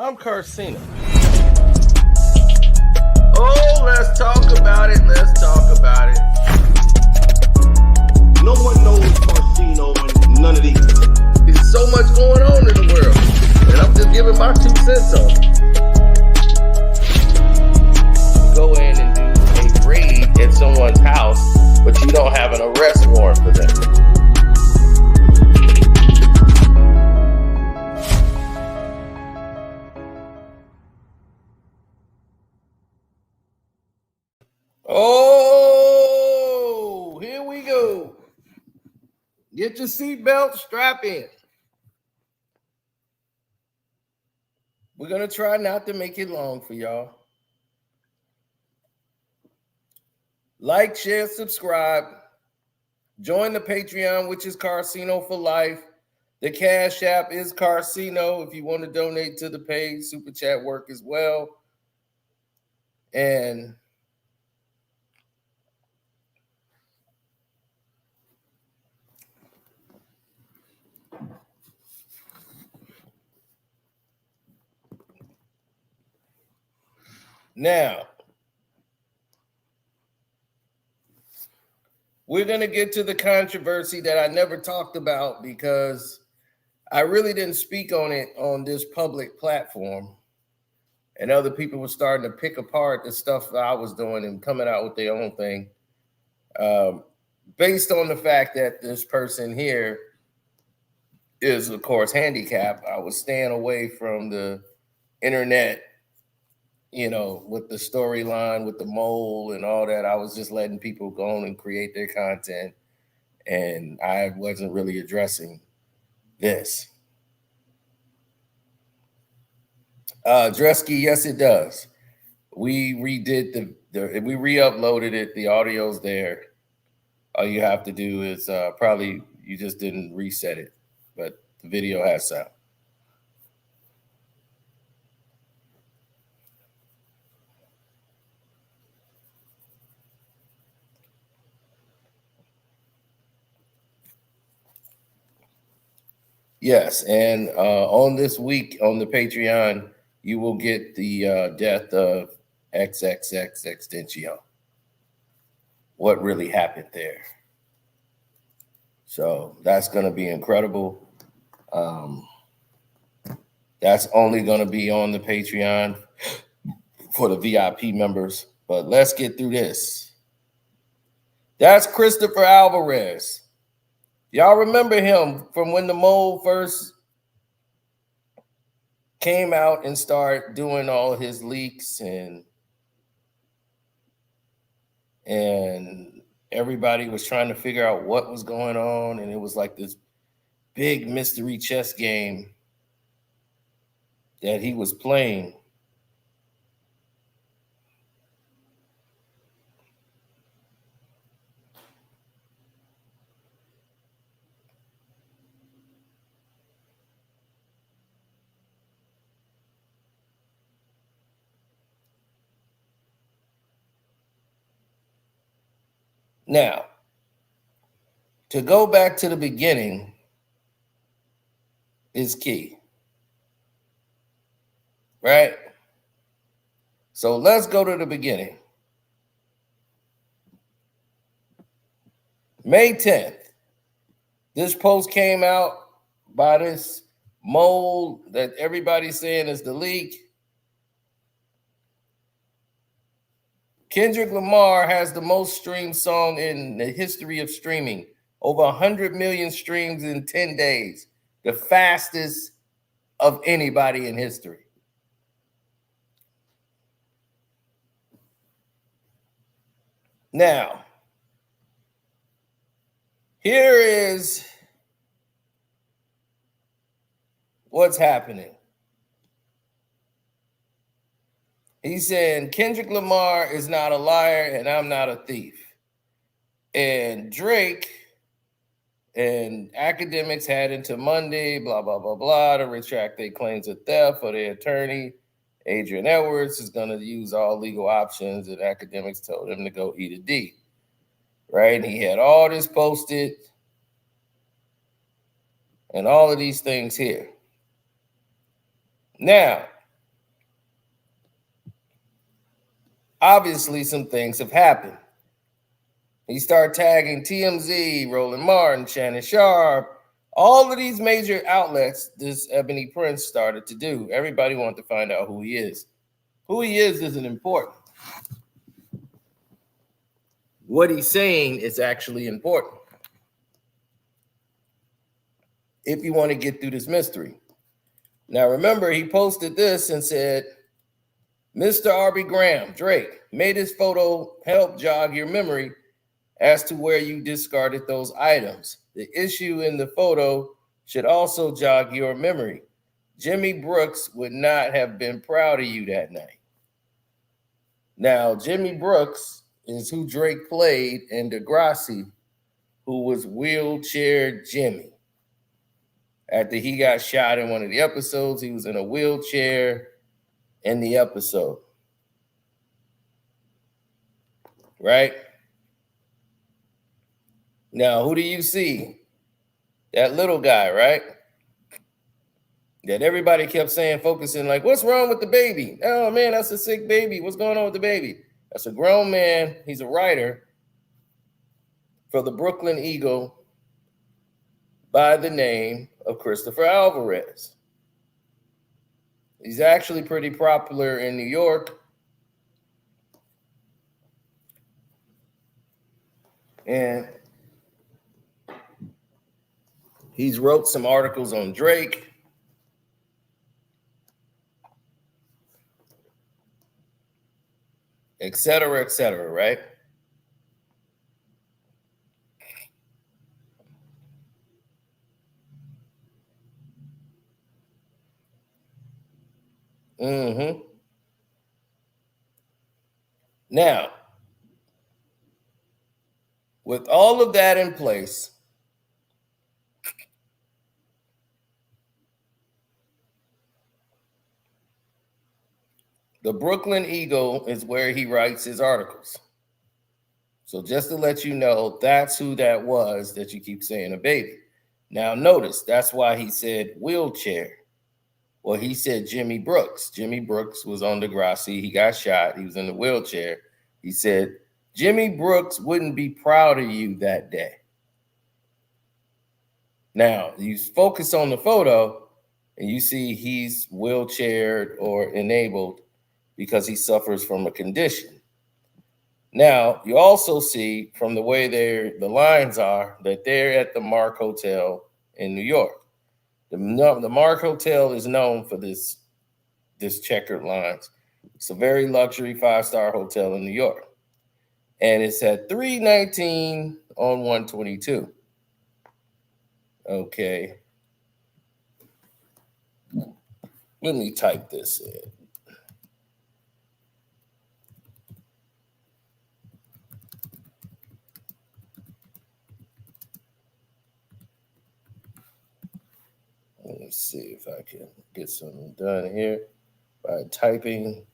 I'm Carcino. Oh, let's talk about it. Let's talk about it. No one knows Carcino and none of these. There's so much going on in the world, and I'm just giving my 2 cents on it. Go in and do a raid at someone's house, but you don't have an arrest warrant for them. Oh, here we go. Get your seatbelt, strap in. We're going to try not to make it long for y'all. Like, share, subscribe. Join the Patreon, which is Carcino for Life. The Cash App is Carcino. If you want to donate to the page, Super Chat work as well. And now, we're going to get to the controversy that I never talked about because I really didn't speak on it on this public platform. And other people were starting to pick apart the stuff that I was doing and coming out with their own thing. Based on the fact that this person here is, of course, handicapped, I was staying away from the internet, you know, with the storyline, with the mole and all that. I was just letting people go on and create their content. And I wasn't really addressing this. Dresky, yes, it does. We redid we re-uploaded it. The audio's there. All you have to do is probably you just didn't reset it, but the video has sound. Yes, and on this week on the Patreon, you will get the death of XXX Extension. What really happened there? So that's going to be incredible. That's only going to be on the Patreon for the VIP members. But let's get through this. That's Christopher Alvarez. Y'all remember him from when the mole first came out and started doing all his leaks and everybody was trying to figure out what was going on, and it was like this big mystery chess game that he was playing. Now, to go back to the beginning is key, right? So let's go to the beginning. May 10th, this post came out by this mole that everybody's saying is the leak. Kendrick Lamar has the most streamed song in the history of streaming. Over 100 million streams in 10 days. The fastest of anybody in history. Now, here is what's happening. He's saying Kendrick Lamar is not a liar and I'm not a thief. And Drake and Akademiks had until Monday, blah, blah, blah, blah, to retract their claims of theft for their attorney. Adrian Edwards is going to use all legal options, and Akademiks told him to go eat a D. Right? And he had all this posted and all of these things here. Now, obviously some things have happened. He started tagging TMZ, Roland Martin, Shannon Sharp, all of these major outlets. This Ebony Prince started to do. Everybody wanted to find out who he is. Who he is isn't important. What he's saying is actually important if you want to get through this mystery. Now, remember, he posted this and said, Mr. Arby Graham, Drake, may this photo help jog your memory as to where you discarded those items. The issue in the photo should also jog your memory. Jimmy Brooks would not have been proud of you that night. Now, Jimmy Brooks is who Drake played in Degrassi, who was wheelchair Jimmy. After he got shot in one of the episodes, he was in a wheelchair in the episode. Right? Now, who do you see? That little guy, right? That everybody kept saying, focusing like, what's wrong with the baby? Oh, man, that's a sick baby. What's going on with the baby? That's a grown man. He's a writer for the Brooklyn Eagle by the name of Christopher Alvarez. He's actually pretty popular in New York. And he's wrote some articles on Drake. Et cetera, right? Now, with all of that in place, the Brooklyn Eagle is where he writes his articles. So just to let you know, that's who that was that you keep saying a baby. Now notice, that's why he said wheelchair. Well, he said Jimmy Brooks. Jimmy Brooks was on Degrassi. He got shot. He was in the wheelchair. He said, Jimmy Brooks wouldn't be proud of you that day. Now, you focus on the photo and you see he's wheelchaired or enabled because he suffers from a condition. Now, you also see from the way the lines are that they're at the Mark Hotel in New York. The Mark Hotel is known for this checkered lines. It's a very luxury 5-star hotel in New York. And it's at 319 on 122. Okay. Let me type this in. Let me see if I can get something done here by typing.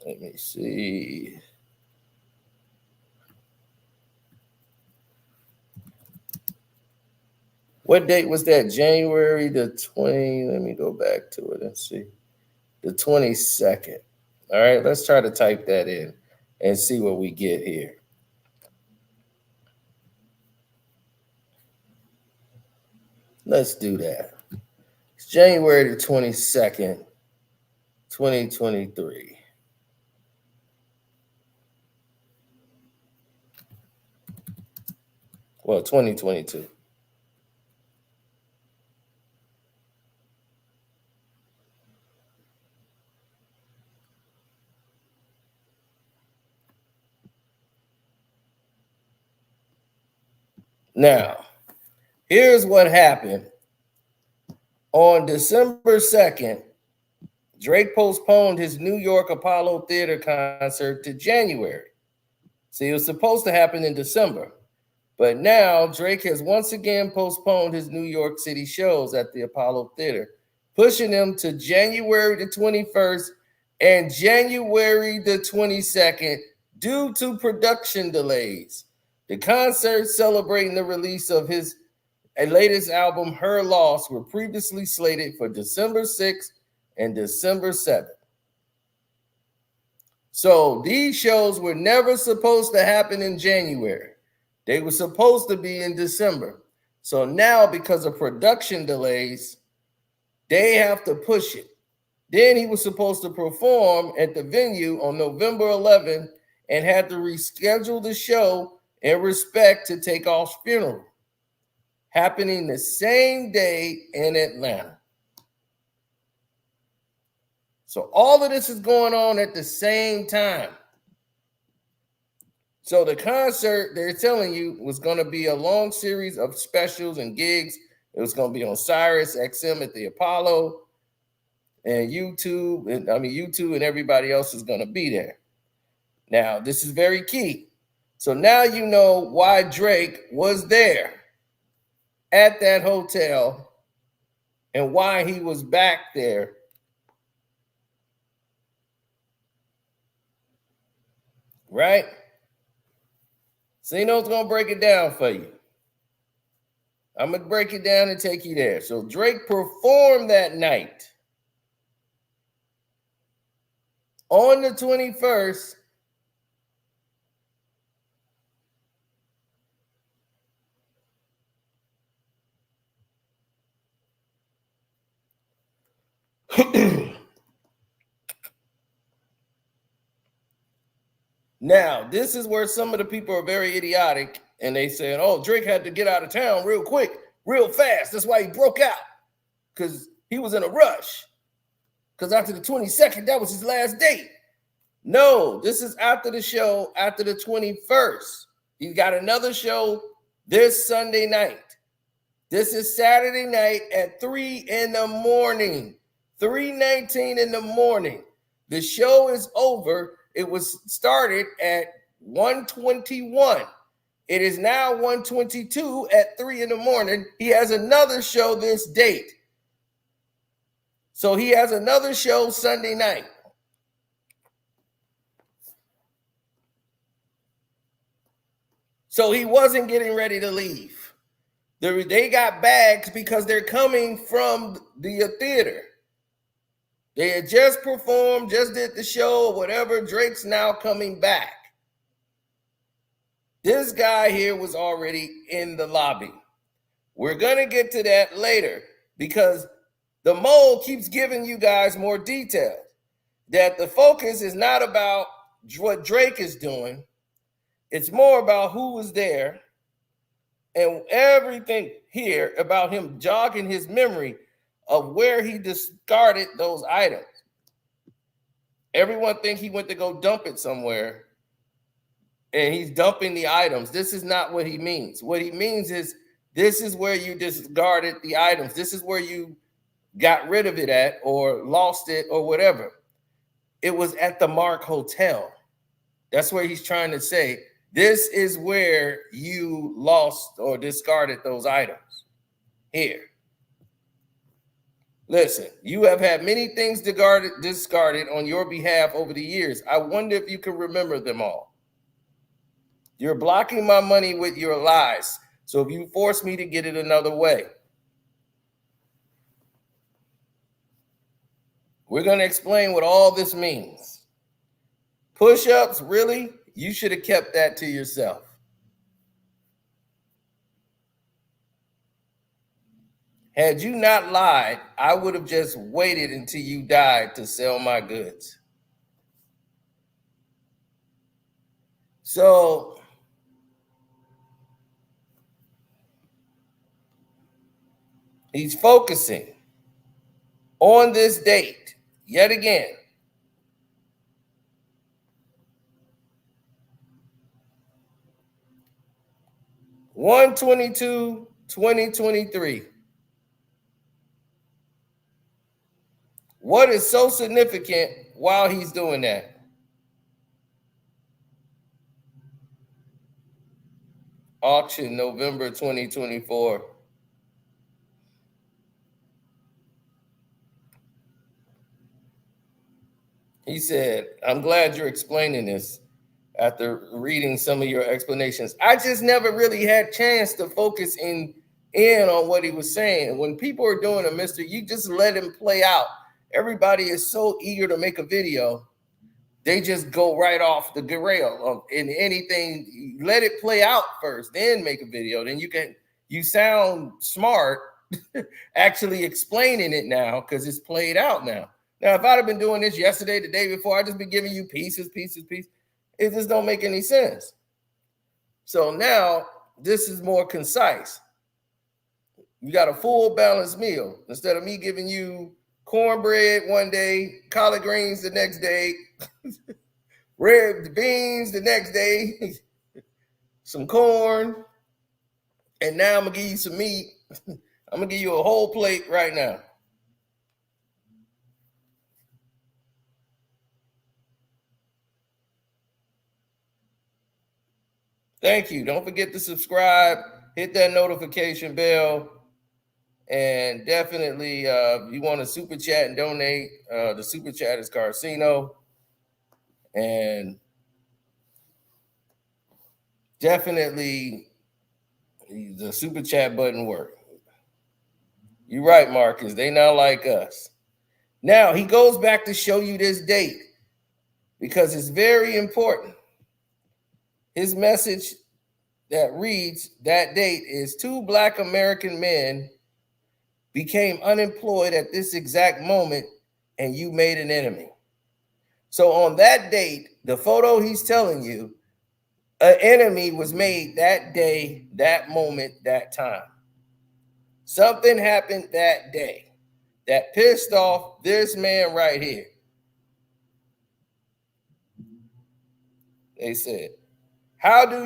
Let me see. What date was that? January the 20. Let me go back to it and see. The 22nd. All right, let's try to type that in and see what we get here. Let's do that. It's January the 22nd, 2023. Well, 2022. Now, here's what happened. On December 2nd, Drake postponed his New York Apollo Theater concert to January. See, it was supposed to happen in December. But now Drake has once again postponed his New York City shows at the Apollo Theater, pushing them to January the 21st and January the 22nd due to production delays. The concerts celebrating the release of his latest album, Her Loss, were previously slated for December 6th and December 7th. So these shows were never supposed to happen in January. They were supposed to be in December. So now, because of production delays, they have to push it. Then he was supposed to perform at the venue on November 11th and had to reschedule the show in respect to Takeoff's funeral, happening the same day in Atlanta. So all of this is going on at the same time. So the concert, they're telling you, was going to be a long series of specials and gigs. It was going to be on Sirius XM at the Apollo and YouTube, YouTube and everybody else is going to be there. Now, this is very key. So now you know why Drake was there at that hotel and why he was back there. Right? Zeno's going to break it down for you. I'm going to break it down and take you there. So Drake performed that night on the 21st. Now, this is where some of the people are very idiotic and they said, oh, Drake had to get out of town real quick, real fast. That's why he broke out, because he was in a rush. Because after the 22nd, that was his last date. No, this is after the show, after the 21st. He's got another show this Sunday night. This is Saturday night at 3 in the morning, 3:19 in the morning. The show is over. It was started at 1:21. It is now 1:22 at 3 in the morning. He has another show this date. So he has another show Sunday night. So he wasn't getting ready to leave. They got bags because they're coming from the theater. They had just performed, just did the show, or whatever. Drake's now coming back. This guy here was already in the lobby. We're going to get to that later because the mole keeps giving you guys more details. That the focus is not about what Drake is doing. It's more about who was there and everything here about him jogging his memory of where he discarded those items. Everyone thinks he went to go dump it somewhere and he's dumping the items. This is not what he means. What he means is this is where you discarded the items. This is where you got rid of it at or lost it or whatever. It was at the Mark Hotel. That's where he's trying to say, this is where you lost or discarded those items. Here. Listen, you have had many things discarded on your behalf over the years. I wonder if you can remember them all. You're blocking my money with your lies. So if you force me to get it another way. We're going to explain what all this means. Push-ups, really? You should have kept that to yourself. Had you not lied, I would have just waited until you died to sell my goods. So he's focusing on this date yet again. (1/22/2023). What is so significant while he's doing that? Auction November 2024. He said, I'm glad you're explaining this. after reading some of your explanations. I just never really had chance to focus in on what he was saying. When people are doing a mystery, you just let him play out. Everybody is so eager to make a video. They just go right off the rail of in anything. Let it play out first, then make a video. Then you sound smart actually explaining it now because it's played out now. Now, if I'd have been doing this yesterday, the day before, I'd just be giving you pieces. It just don't make any sense. So now this is more concise. You got a full balanced meal instead of me giving you cornbread one day, collard greens the next day, red beans the next day, some corn, and now I'm gonna give you some meat. I'm gonna give you a whole plate right now. Thank you. Don't forget to subscribe, hit that notification bell, and definitely if you want to super chat and donate, the super chat is Carcino. And definitely the super chat button works. You're right, Marcus. They not like us. Now he goes back to show you this date because it's very important. His message that reads that date is 2 Black American men became unemployed at this exact moment and you made an enemy. So on that date, the photo he's telling you, an enemy was made that day, that moment, that time. Something happened that day that pissed off this man right here. They said, how do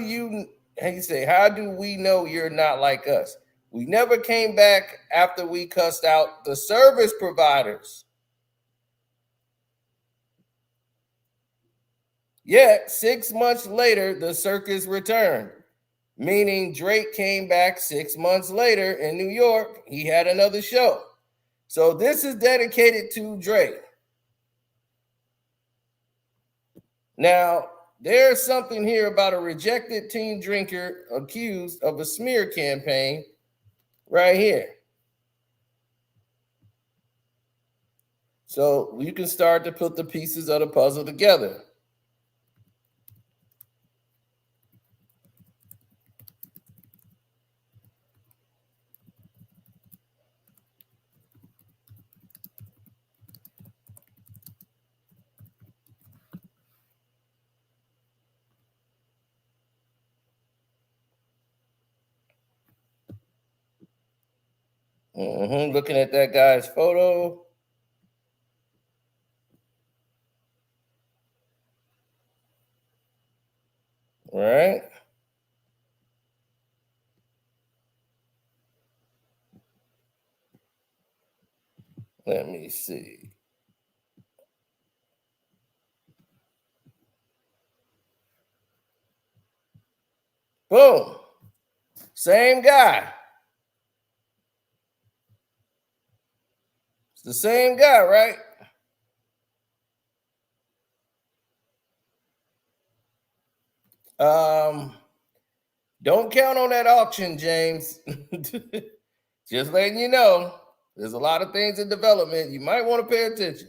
we know you're not like us? We never came back after we cussed out the service providers. Yet 6 months later, the circus returned, meaning Drake came back 6 months later in New York. He had another show. So this is dedicated to Drake. Now, there's something here about a rejected teen drinker accused of a smear campaign right here. So you can start to put the pieces of the puzzle together. Looking at that guy's photo. All right. Let me see. Boom. Same guy. It's the same guy, right? Don't count on that auction, James. Just letting you know, there's a lot of things in development. You might want to pay attention.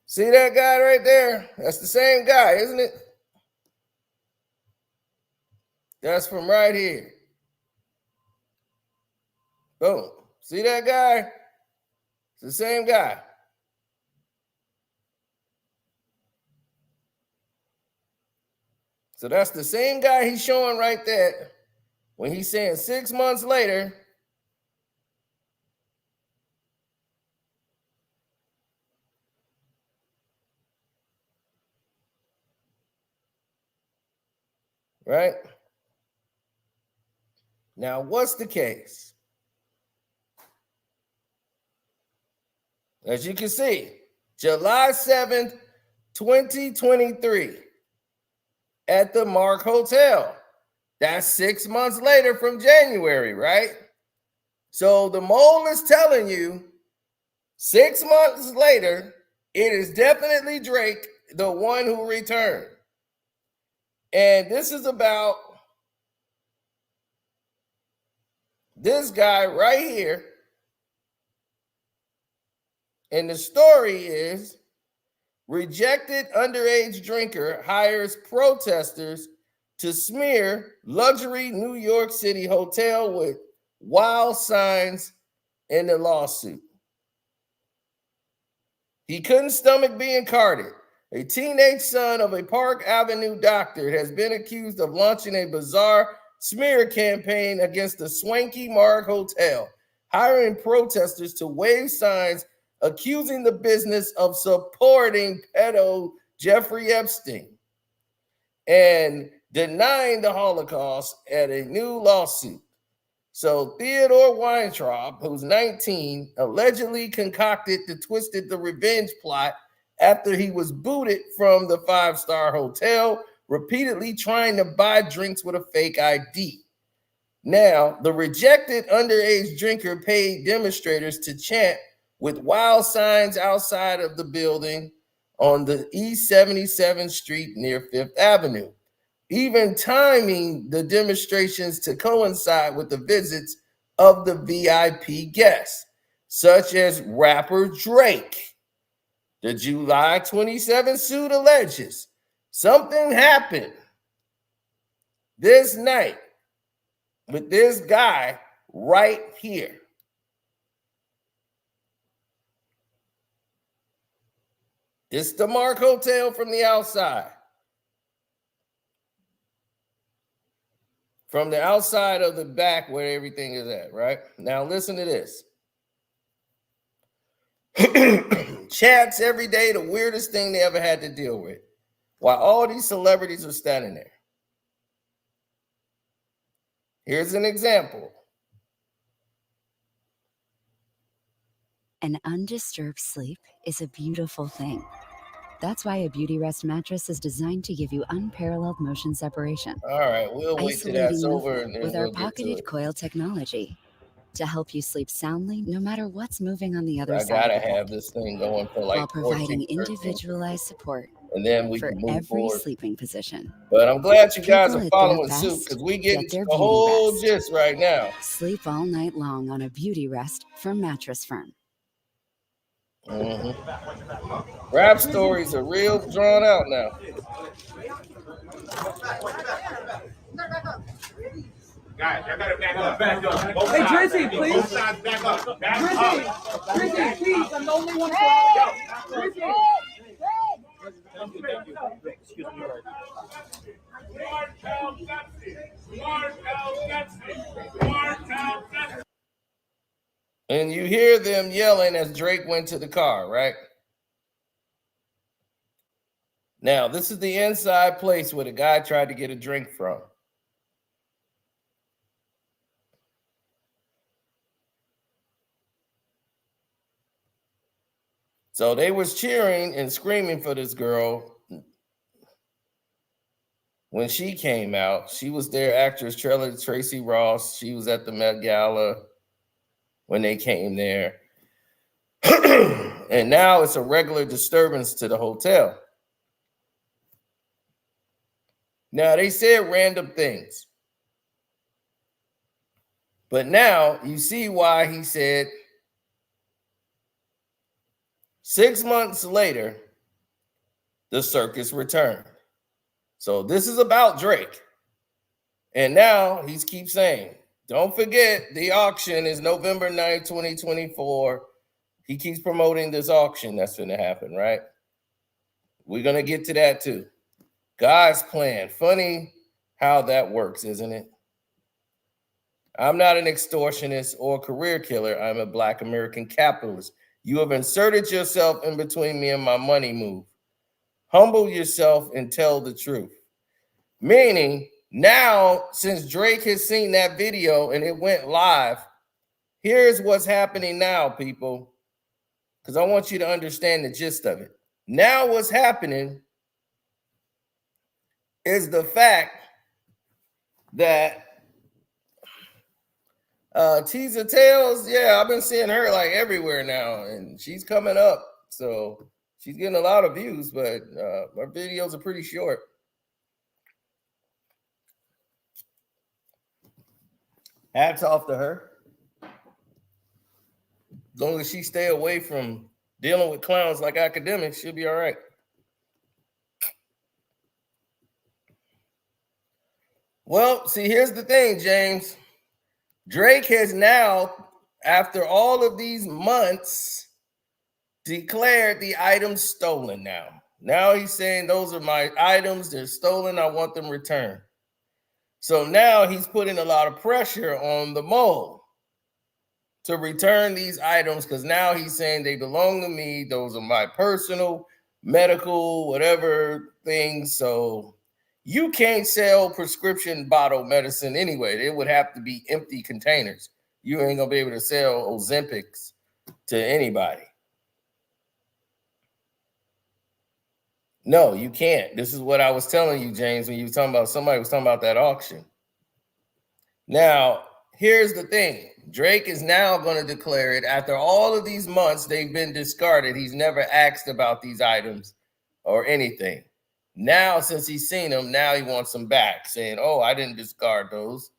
See that guy right there? That's the same guy, isn't it? That's from right here. Boom. See that guy? It's the same guy. So that's the same guy he's showing right there when he's saying 6 months later. Right? Now, what's the case? As you can see, July 7th, 2023, at the Mark Hotel. That's 6 months later from January, right? So the mole is telling you 6 months later, it is definitely Drake, the one who returned. And this is about this guy right here. And the story is rejected underage drinker hires protesters to smear luxury New York City hotel with wild signs in the lawsuit. He couldn't stomach being carded. A teenage son of a Park Avenue doctor has been accused of launching a bizarre smear campaign against the swanky Mark Hotel, hiring protesters to wave signs accusing the business of supporting pedo Jeffrey Epstein and denying the Holocaust at a new lawsuit. So Theodore Weintraub, who's 19, allegedly concocted the twisted the revenge plot after he was booted from the five-star hotel, repeatedly trying to buy drinks with a fake ID. Now, the rejected underage drinker paid demonstrators to chant with wild signs outside of the building on the East 77th Street near Fifth Avenue, even timing the demonstrations to coincide with the visits of the VIP guests, such as rapper Drake. The July 27 suit alleges something happened this night with this guy right here. It's the Mark Hotel from the outside. From the outside of the back where everything is at, right? Now listen to this. Chats every day, the weirdest thing they ever had to deal with, while all these celebrities are standing there. Here's an example. An undisturbed sleep is a beautiful thing. That's why a Beauty Rest mattress is designed to give you unparalleled motion separation. All right, we'll wait till that's over and then with we'll our get to pocketed it. coil technology to help you sleep soundly no matter what's moving on the other I side gotta of the have bed, this thing going for like while providing 14, 13, individualized support and then we for can move every forward. sleeping position. But I'm glad you guys People are at following their suit best because we get get their the beauty whole rest. gist right now. Sleep all night long on a Beauty Rest from Mattress Firm. Rap stories are real drawn out now. Guys, I gotta back up. Back up. Hey, Drizzy, please. Both sides back up. Back Drizzy, up. Drizzy, please. I'm the only one. Drizzy. Excuse me. And you hear them yelling as Drake went to the car, right? Now, this is the inside place where the guy tried to get a drink from. So they was cheering and screaming for this girl when she came out. She was their actress, Tracy Ross. She was at the Met Gala when they came there. And now it's a regular disturbance to the hotel. Now, they said random things. But now you see why he said 6 months later, the circus returned. So this is about Drake. And now he keeps saying, don't forget the auction is November 9th, 2024. He keeps promoting this auction that's going to happen, right? We're going to get to that too. God's plan. Funny how that works, isn't it? I'm not an extortionist or career killer. I'm a Black American capitalist. You have inserted yourself in between me and my money move. Humble yourself and tell the truth. Meaning, now, since Drake has seen that video and it went live, here's what's happening now, people, because I want you to understand the gist of it. Now what's happening is the fact that Teaser Tales, yeah, I've been seeing her like everywhere now, and she's coming up. So she's getting a lot of views, but her videos are pretty short. Hats off to her. As long as she stay away from dealing with clowns like academics, she'll be all right. Well, see, here's the thing, James. Drake has now, after all of these months, declared the items stolen now. Now he's saying those are my items, they're stolen, I want them returned. So now he's putting a lot of pressure on the mole to return these items because now he's saying they belong to me. Those are my personal, medical, whatever things. So you can't sell prescription bottle medicine anyway. It would have to be empty containers. You ain't gonna be able to sell Ozempics to anybody. No, you can't. This is what I was telling you, James, when you were talking about somebody was talking about that auction. Now, here's the thing. Drake is now going to declare it. After all of these months, they've been discarded. He's never asked about these items or anything. Now, since he's seen them, now he wants them back, saying, oh, I didn't discard those.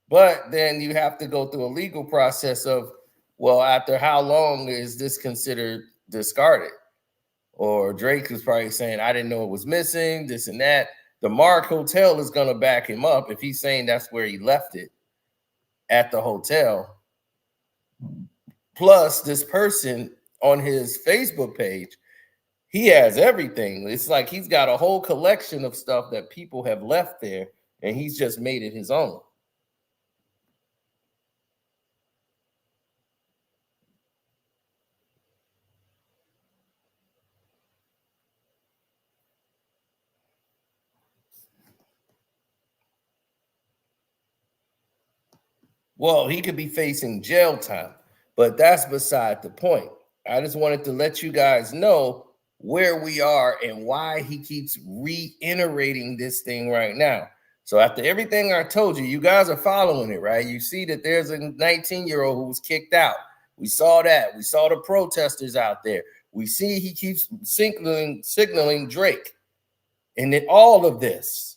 But then you have to go through a legal process of, well, after how long is this considered discarded? Or Drake is probably saying, I didn't know it was missing, this and that. The Mark Hotel is going to back him up if he's saying that's where he left it, at the hotel. Plus, this person on his Facebook page, he has everything. It's like he's got a whole collection of stuff that people have left there, and he's just made it his own. Well, he could be facing jail time, but that's beside the point. I just wanted to let you guys know where we are and why he keeps reiterating this thing right now. So after everything I told you, you guys are following it, right? You see that there's a 19-year-old who was kicked out. We saw that. We saw the protesters out there. We see he keeps signaling Drake. And then all of this.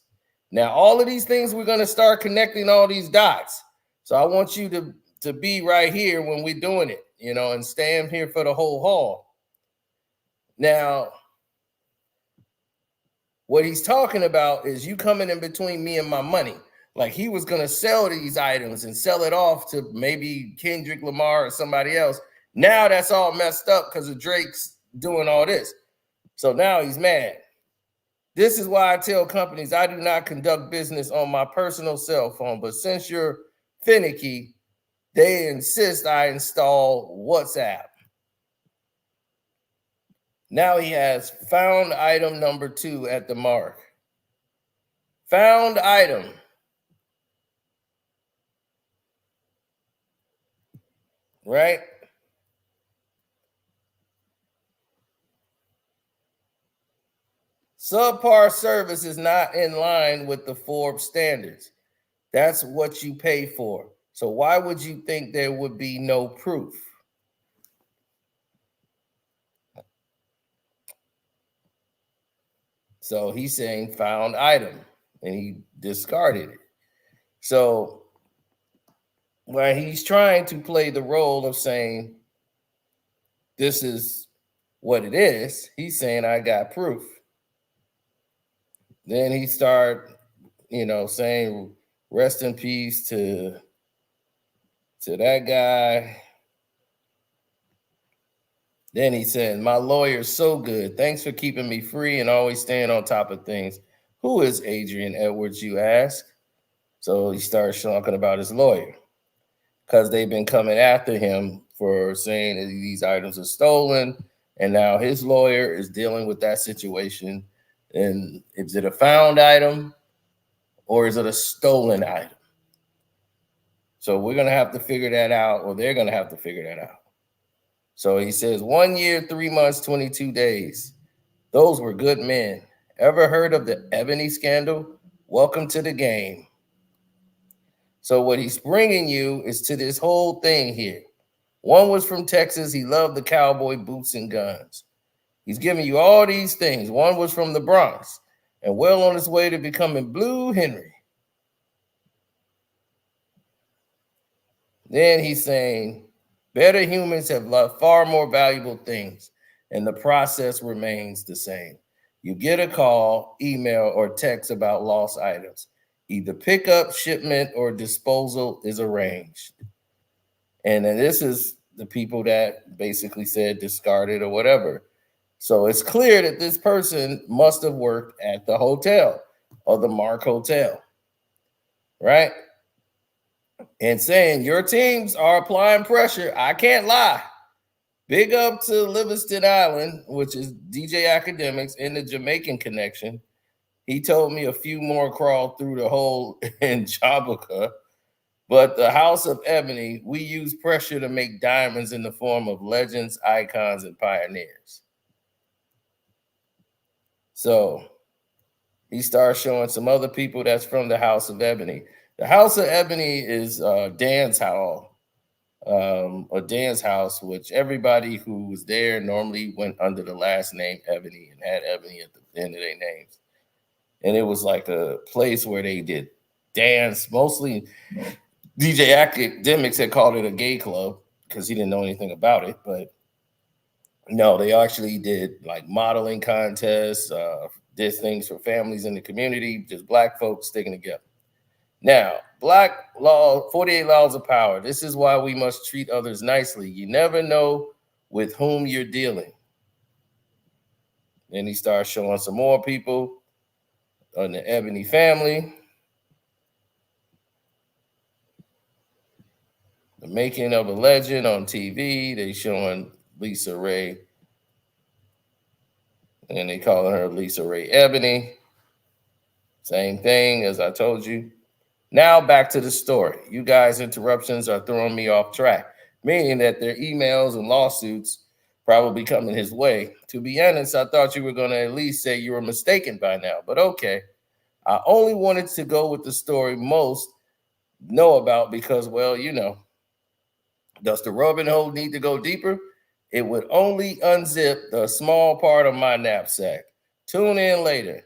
Now, all of these things, we're going to start connecting all these dots. So I want you to be right here when we're doing it, you know, and stand here for the whole haul. Now, what he's talking about is you coming in between me and my money. Like he was going to sell these items and sell it off to maybe Kendrick Lamar or somebody else. Now that's all messed up because of Drake's doing all this. So now he's mad. This is why I tell companies I do not conduct business on my personal cell phone. But since you're finicky, they insist I install WhatsApp. Now he has found item number 2 at the Mark. Found item. Right? Subpar service is not in line with the Forbes standards. That's what you pay for. So why would you think there would be no proof? So he's saying found item, and he discarded it. So while he's trying to play the role of saying this is what it is, he's saying I got proof. Then he started, saying rest in peace to that guy. Then he said, my lawyer's so good. Thanks for keeping me free and always staying on top of things. Who is Adrian Edwards, you ask? So he starts talking about his lawyer because they've been coming after him for saying that these items are stolen. And now his lawyer is dealing with that situation. And is it a found item or is it a stolen item? So we're going to have to figure that out, or they're going to have to figure that out. So he says 1 year, 3 months, 22 days. Those were good men. Ever heard of the Ebony scandal? Welcome to the game. So what he's bringing you is to this whole thing here. One was from Texas. He loved the cowboy boots and guns. He's giving you all these things. One was from the Bronx and well on his way to becoming Blue Henry. Then he's saying better humans have loved far more valuable things, and the process remains the same. You get a call, email, or text about lost items. Either pickup, shipment, or disposal is arranged. And then this is the people that basically said discarded or whatever. So it's clear that this person must have worked at the hotel or the Mark Hotel, right? And saying your teams are applying pressure. I can't lie. Big up to Livingston Island, which is DJ Akademiks in the Jamaican connection. He told me a few more crawled through the hole in Chabuca. But the House of Ebony, we use pressure to make diamonds in the form of legends, icons, and pioneers. So he starts showing some other people that's from the House of Ebony. The House of Ebony is dance hall, a dance house, which everybody who was there normally went under the last name Ebony and had Ebony at the end of their names. And it was like a place where they did dance. Mostly DJ Akademiks had called it a gay club because he didn't know anything about it. But no, they actually did like modeling contests, did things for families in the community, just black folks sticking together. Now, Black Law, 48 Laws of Power. This is why we must treat others nicely. You never know with whom you're dealing. Then he starts showing some more people on the Ebony family. The making of a legend on TV. They showing Lisa Ray. And they calling her Lisa Ray Ebony. Same thing as I told you. Now back to the story. You guys' interruptions are throwing me off track, meaning that their emails and lawsuits probably coming his way. To be honest, I thought you were going to at least say you were mistaken by now, but okay. I only wanted to go with the story most know about because, well, you know, does the rubbing hole need to go deeper? It would only unzip the small part of my knapsack. Tune in later.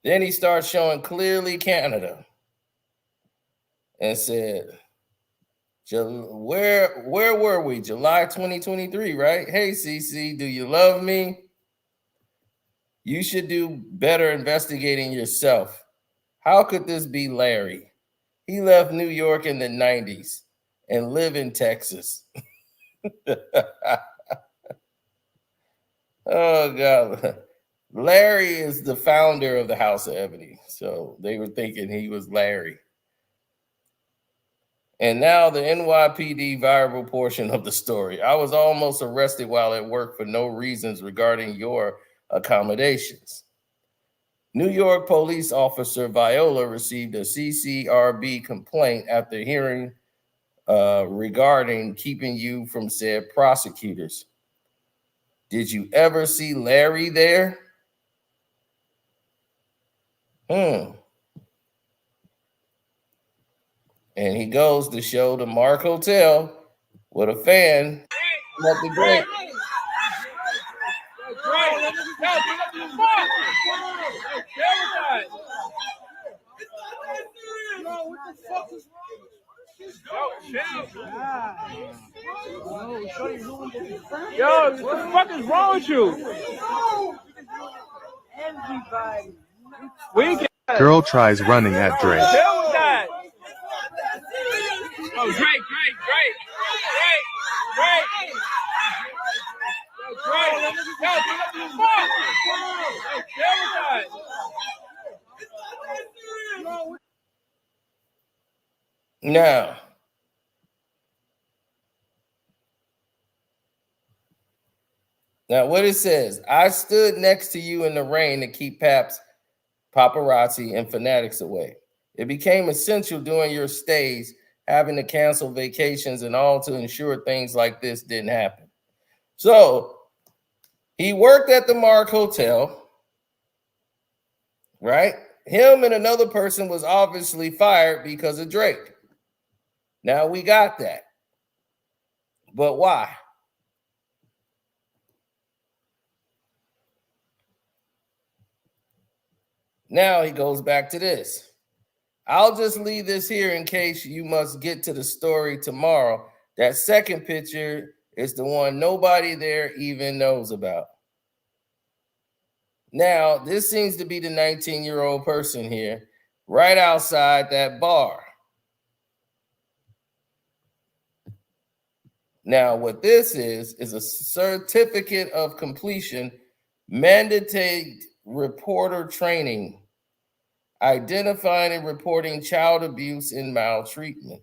Then he starts showing clearly Canada and said, where were we? July 2023, right? Hey, CC, do you love me? You should do better investigating yourself. How could this be Larry? He left New York in the 90s and live in Texas. Oh, God. Larry is the founder of the House of Ebony. So they were thinking he was Larry. And now the NYPD viral portion of the story. I was almost arrested while at work for no reasons regarding your accommodations. New York police officer Viola received a CCRB complaint after hearing regarding keeping you from said prosecutors. Did you ever see Larry there? And he goes to show the Mark Hotel with a fan. Let the break. Yo, what the fuck is wrong with you? Girl tries running at Drake. Deal with that. Oh, Drake. Now what it says, I stood next to you in the rain to keep paparazzi and fanatics away. It became essential during your stays, having to cancel vacations and all to ensure things like this didn't happen. So he worked at the Mark Hotel, right? him and another person was obviously fired because of Drake. Now we got that. But why? Now he goes back to this. I'll just leave this here in case you must get to the story tomorrow. That second picture is the one nobody there even knows about. Now, this seems to be the 19-year-old person here, right outside that bar. Now, what this is a certificate of completion, mandated reporter training, identifying and reporting child abuse and maltreatment.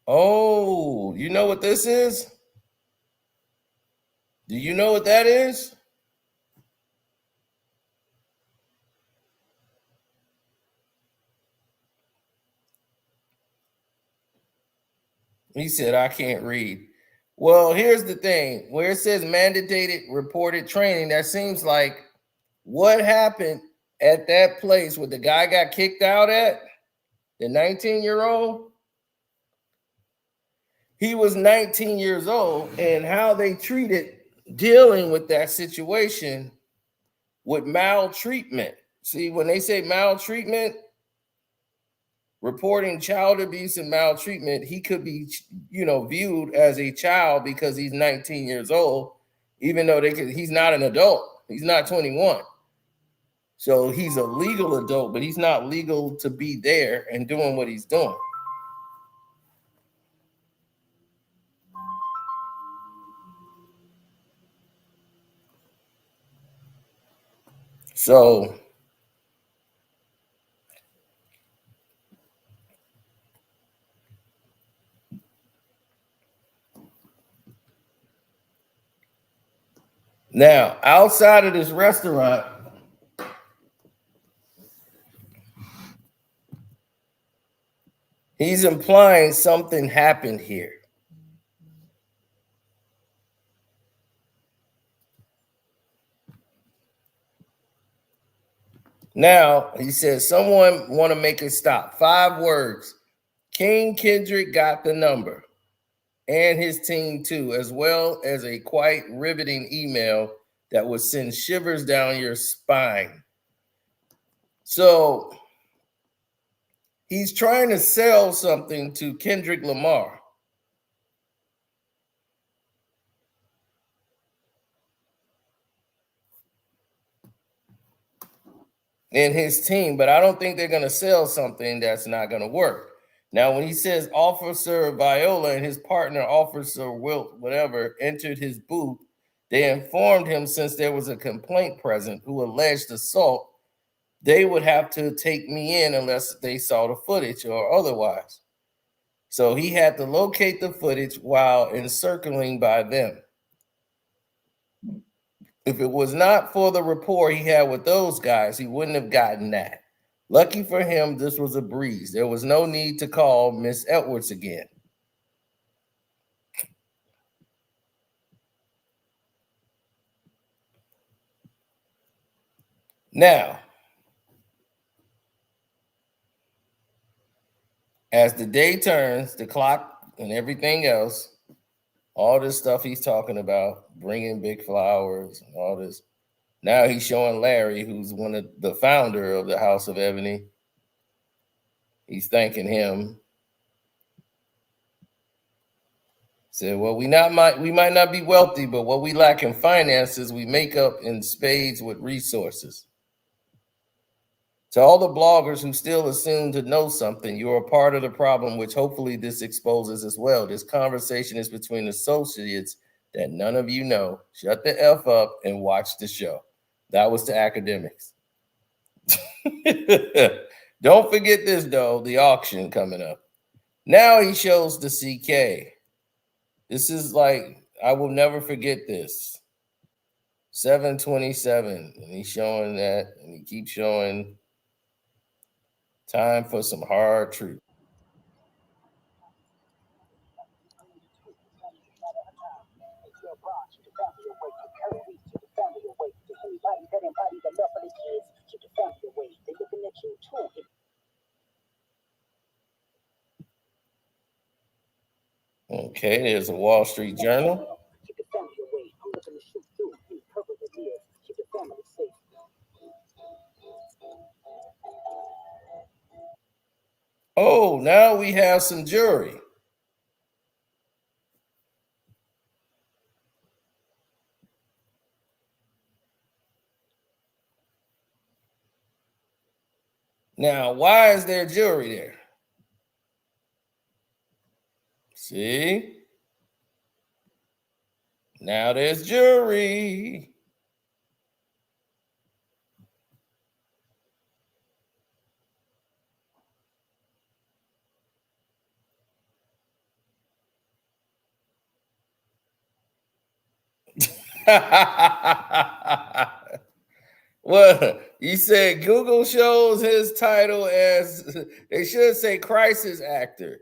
Oh, you know what this is? Do you know what that is? He said, I can't read. Well, here's the thing. Where it says mandated reported training, that seems like what happened at that place where the guy got kicked out at, the 19-year-old. He was 19 years old, and how they treated dealing with that situation with maltreatment. See, when they say maltreatment, reporting child abuse and maltreatment, he could be, viewed as a child because he's 19 years old, even though he's not an adult. He's not 21. So he's a legal adult, but he's not legal to be there and doing what he's doing. So now, outside of this restaurant, he's implying something happened here. Now, he says, someone want to make it stop. 5 words. King Kendrick got the number, and his team too, as well as a quite riveting email that would send shivers down your spine. So he's trying to sell something to Kendrick Lamar. And his team, but I don't think they're going to sell something that's not going to work. Now, when he says Officer Viola and his partner, Officer Wilt, whatever, entered his booth, they informed him since there was a complaint present who alleged assault, they would have to take me in unless they saw the footage or otherwise. So he had to locate the footage while encircling by them. If it was not for the rapport he had with those guys, he wouldn't have gotten that. Lucky for him, this was a breeze. There was no need to call Miss Edwards again. Now, as the day turns, the clock and everything else, all this stuff he's talking about, bringing big flowers and all this. Now he's showing Larry, who's one of the founder of the House of Ebony. He's thanking him. Said, well, we might not be wealthy, but what we lack in finances, we make up in spades with resources. To all the bloggers who still assume to know something, you're a part of the problem, which hopefully this exposes as well. This conversation is between associates that none of you know. Shut the F up and watch the show. That was to academics. Don't forget this, though, the auction coming up. Now he shows the CK. This is like, I will never forget this. 727. And he's showing that, and he keeps showing Time for some hard truth. Okay, there's a Wall Street Journal. Oh, now we have some jury. Now, why is there jury there? See? Now there's jury. Well, you said Google shows his title as, they should say crisis actor.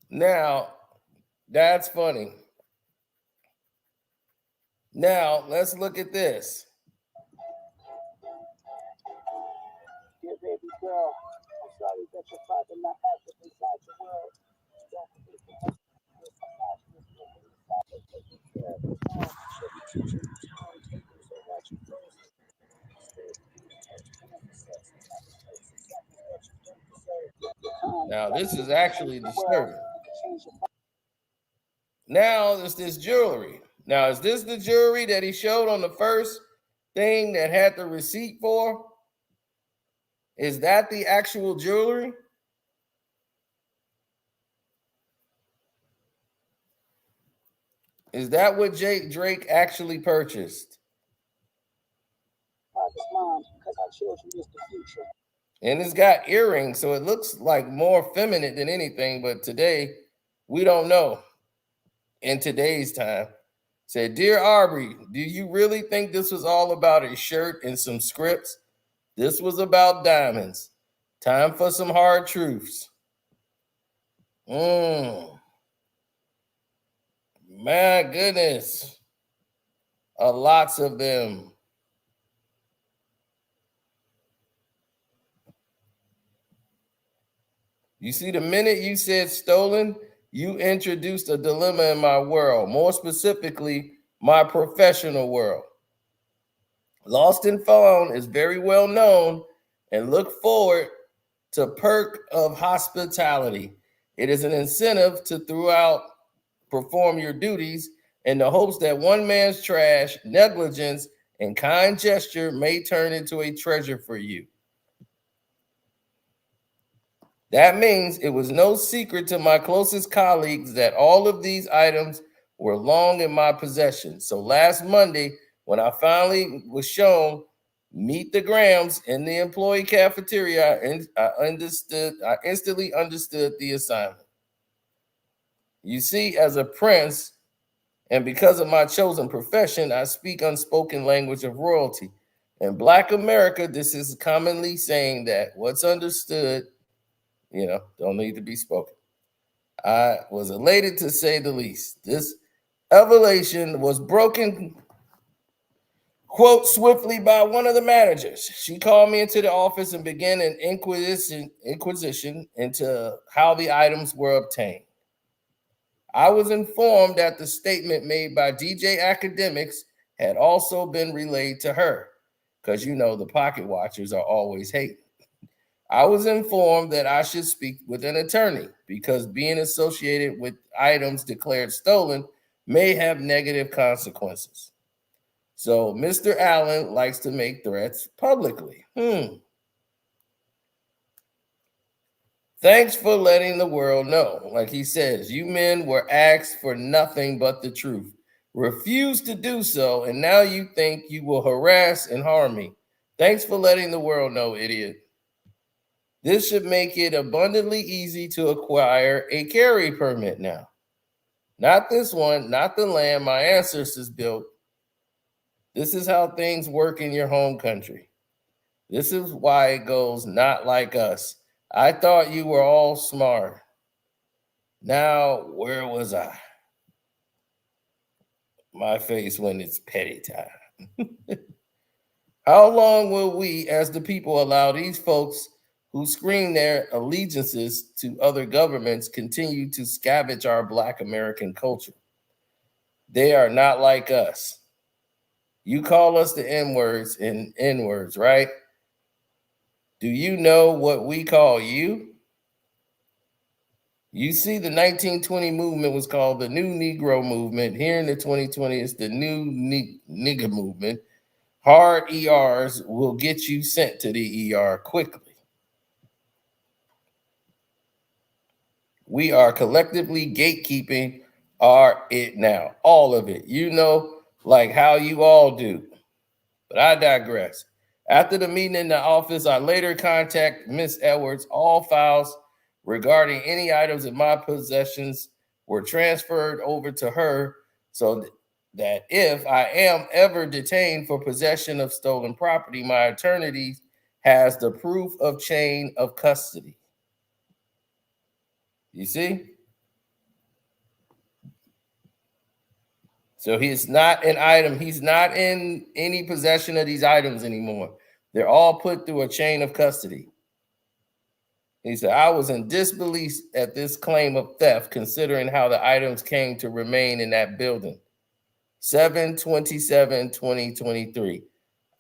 Now, that's funny. Now, let's look at this. Dear baby girl, I'm sorry that your father not active inside your world. Don't forget to help with some passion Now, this is actually disturbing. Now, there's this jewelry. Now, is this the jewelry that he showed on the first thing that had the receipt for? Is that the actual jewelry? Is that what Drake actually purchased? And it's got earrings, so it looks like more feminine than anything. But today, we don't know. In today's time, said, "Dear Aubrey, do you really think this was all about a shirt and some scripts? This was about diamonds. Time for some hard truths." My goodness. Lots of them. You see, the minute you said stolen, you introduced a dilemma in my world, more specifically, my professional world. Lost and Found is very well known, and look forward to perk of hospitality. It is an incentive to throughout perform your duties in the hopes that one man's trash, negligence, and kind gesture may turn into a treasure for you. That means it was no secret to my closest colleagues that all of these items were long in my possession. So last Monday, when I finally was shown Meet the Grams in the employee cafeteria, I instantly understood the assignment. You see, as a prince, and because of my chosen profession, I speak unspoken language of royalty. In Black America, this is commonly saying that what's understood, don't need to be spoken. I was elated to say the least. This evolution was broken, quote, swiftly by one of the managers. She called me into the office and began an inquisition into how the items were obtained. I was informed that the statement made by DJ Akademiks had also been relayed to her, because the pocket watchers are always hating. I was informed that I should speak with an attorney because being associated with items declared stolen may have negative consequences. So Mr. Allen likes to make threats publicly. Thanks for letting the world know. Like he says, you men were asked for nothing but the truth. refused to do so, and now you think you will harass and harm me. Thanks for letting the world know, idiot. This should make it abundantly easy to acquire a carry permit now. Not this one, not the land my ancestors built. This is how things work in your home country. This is why it goes not like us. I thought you were all smart. Now, where was I? My face when it's petty time. How long will we, as the people, allow these folks who scream their allegiances to other governments continue to scavenge our Black American culture? They are not like us. You call us the N-words and N-words, right? Do you know what we call you? You see, the 1920 movement was called the New Negro Movement. Here in the 2020, it's the New Nigga Movement. Hard ERs will get you sent to the ER quickly. We are collectively gatekeeping it now, all of it. You know, like how you all do. But I digress. After the meeting in the office, I later contact Miss Edwards. All files regarding any items in my possessions were transferred over to her so that if I am ever detained for possession of stolen property, my attorney has the proof of chain of custody. You see? So he's not an item. He's not in any possession of these items anymore. They're all put through a chain of custody. He said, I was in disbelief at this claim of theft, considering how the items came to remain in that building. 7/27/2023.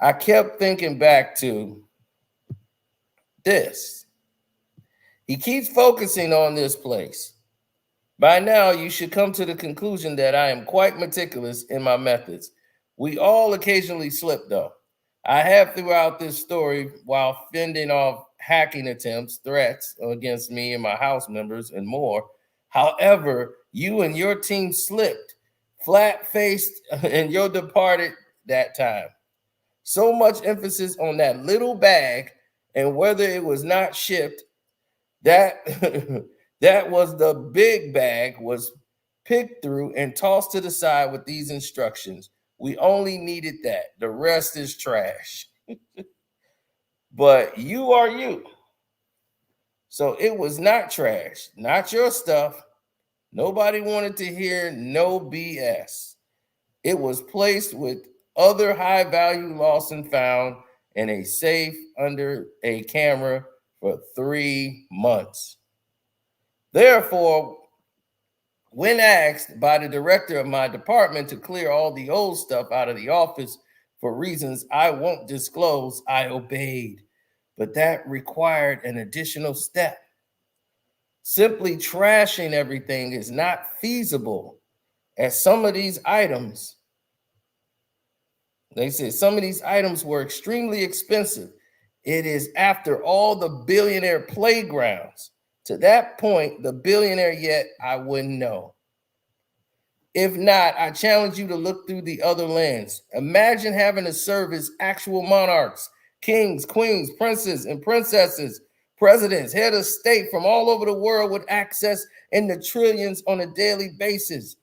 I kept thinking back to this. He keeps focusing on this place. By now, you should come to the conclusion that I am quite meticulous in my methods. We all occasionally slip, though. I have throughout this story, while fending off hacking attempts, threats against me and my house members, and more. However, you and your team slipped, flat-faced, and you departed that time. So much emphasis on that little bag and whether it was not shipped, that that was the big bag was picked through and tossed to the side with these instructions. We only needed that. The rest is trash. But you are you. So it was not trash, not your stuff. Nobody wanted to hear no BS. It was placed with other high value lost and found in a safe under a camera for 3 months. Therefore, when asked by the director of my department to clear all the old stuff out of the office for reasons I won't disclose, I obeyed. But that required an additional step. Simply trashing everything is not feasible, as some of these items, they said some of these items were extremely expensive. It is after all the billionaire playgrounds. To that point, the billionaire yet, I wouldn't know. If not, I challenge you to look through the other lens. Imagine having to serve as actual monarchs, kings, queens, princes, and princesses, presidents, head of state from all over the world with access in the trillions on a daily basis.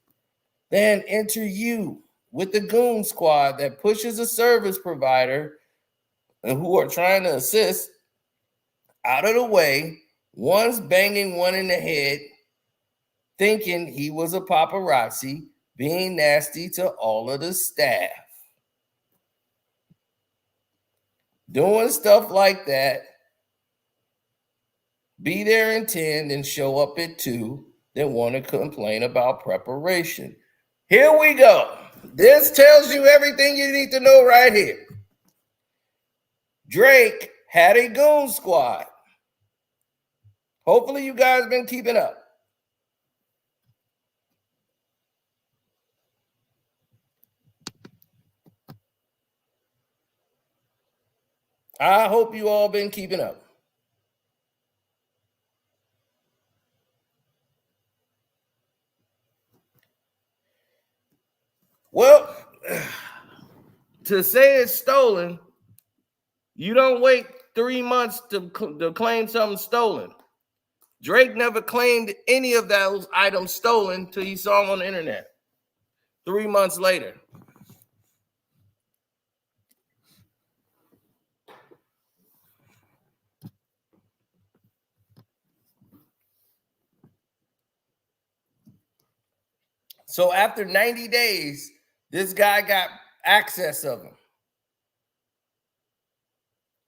Then enter you with the goon squad that pushes a service provider and who are trying to assist out of the way. One's banging one in the head, thinking he was a paparazzi, being nasty to all of the staff. Doing stuff like that, be there in 10 and show up at 2, then want to complain about preparation. Here we go. This tells you everything you need to know right here. Drake had a goon squad. Hopefully you guys been keeping up. I hope you all been keeping up. Well, to say it's stolen, you don't wait 3 months to claim something stolen. Drake never claimed any of those items stolen till he saw them on the internet 3 months later. So after 90 days, this guy got access of them.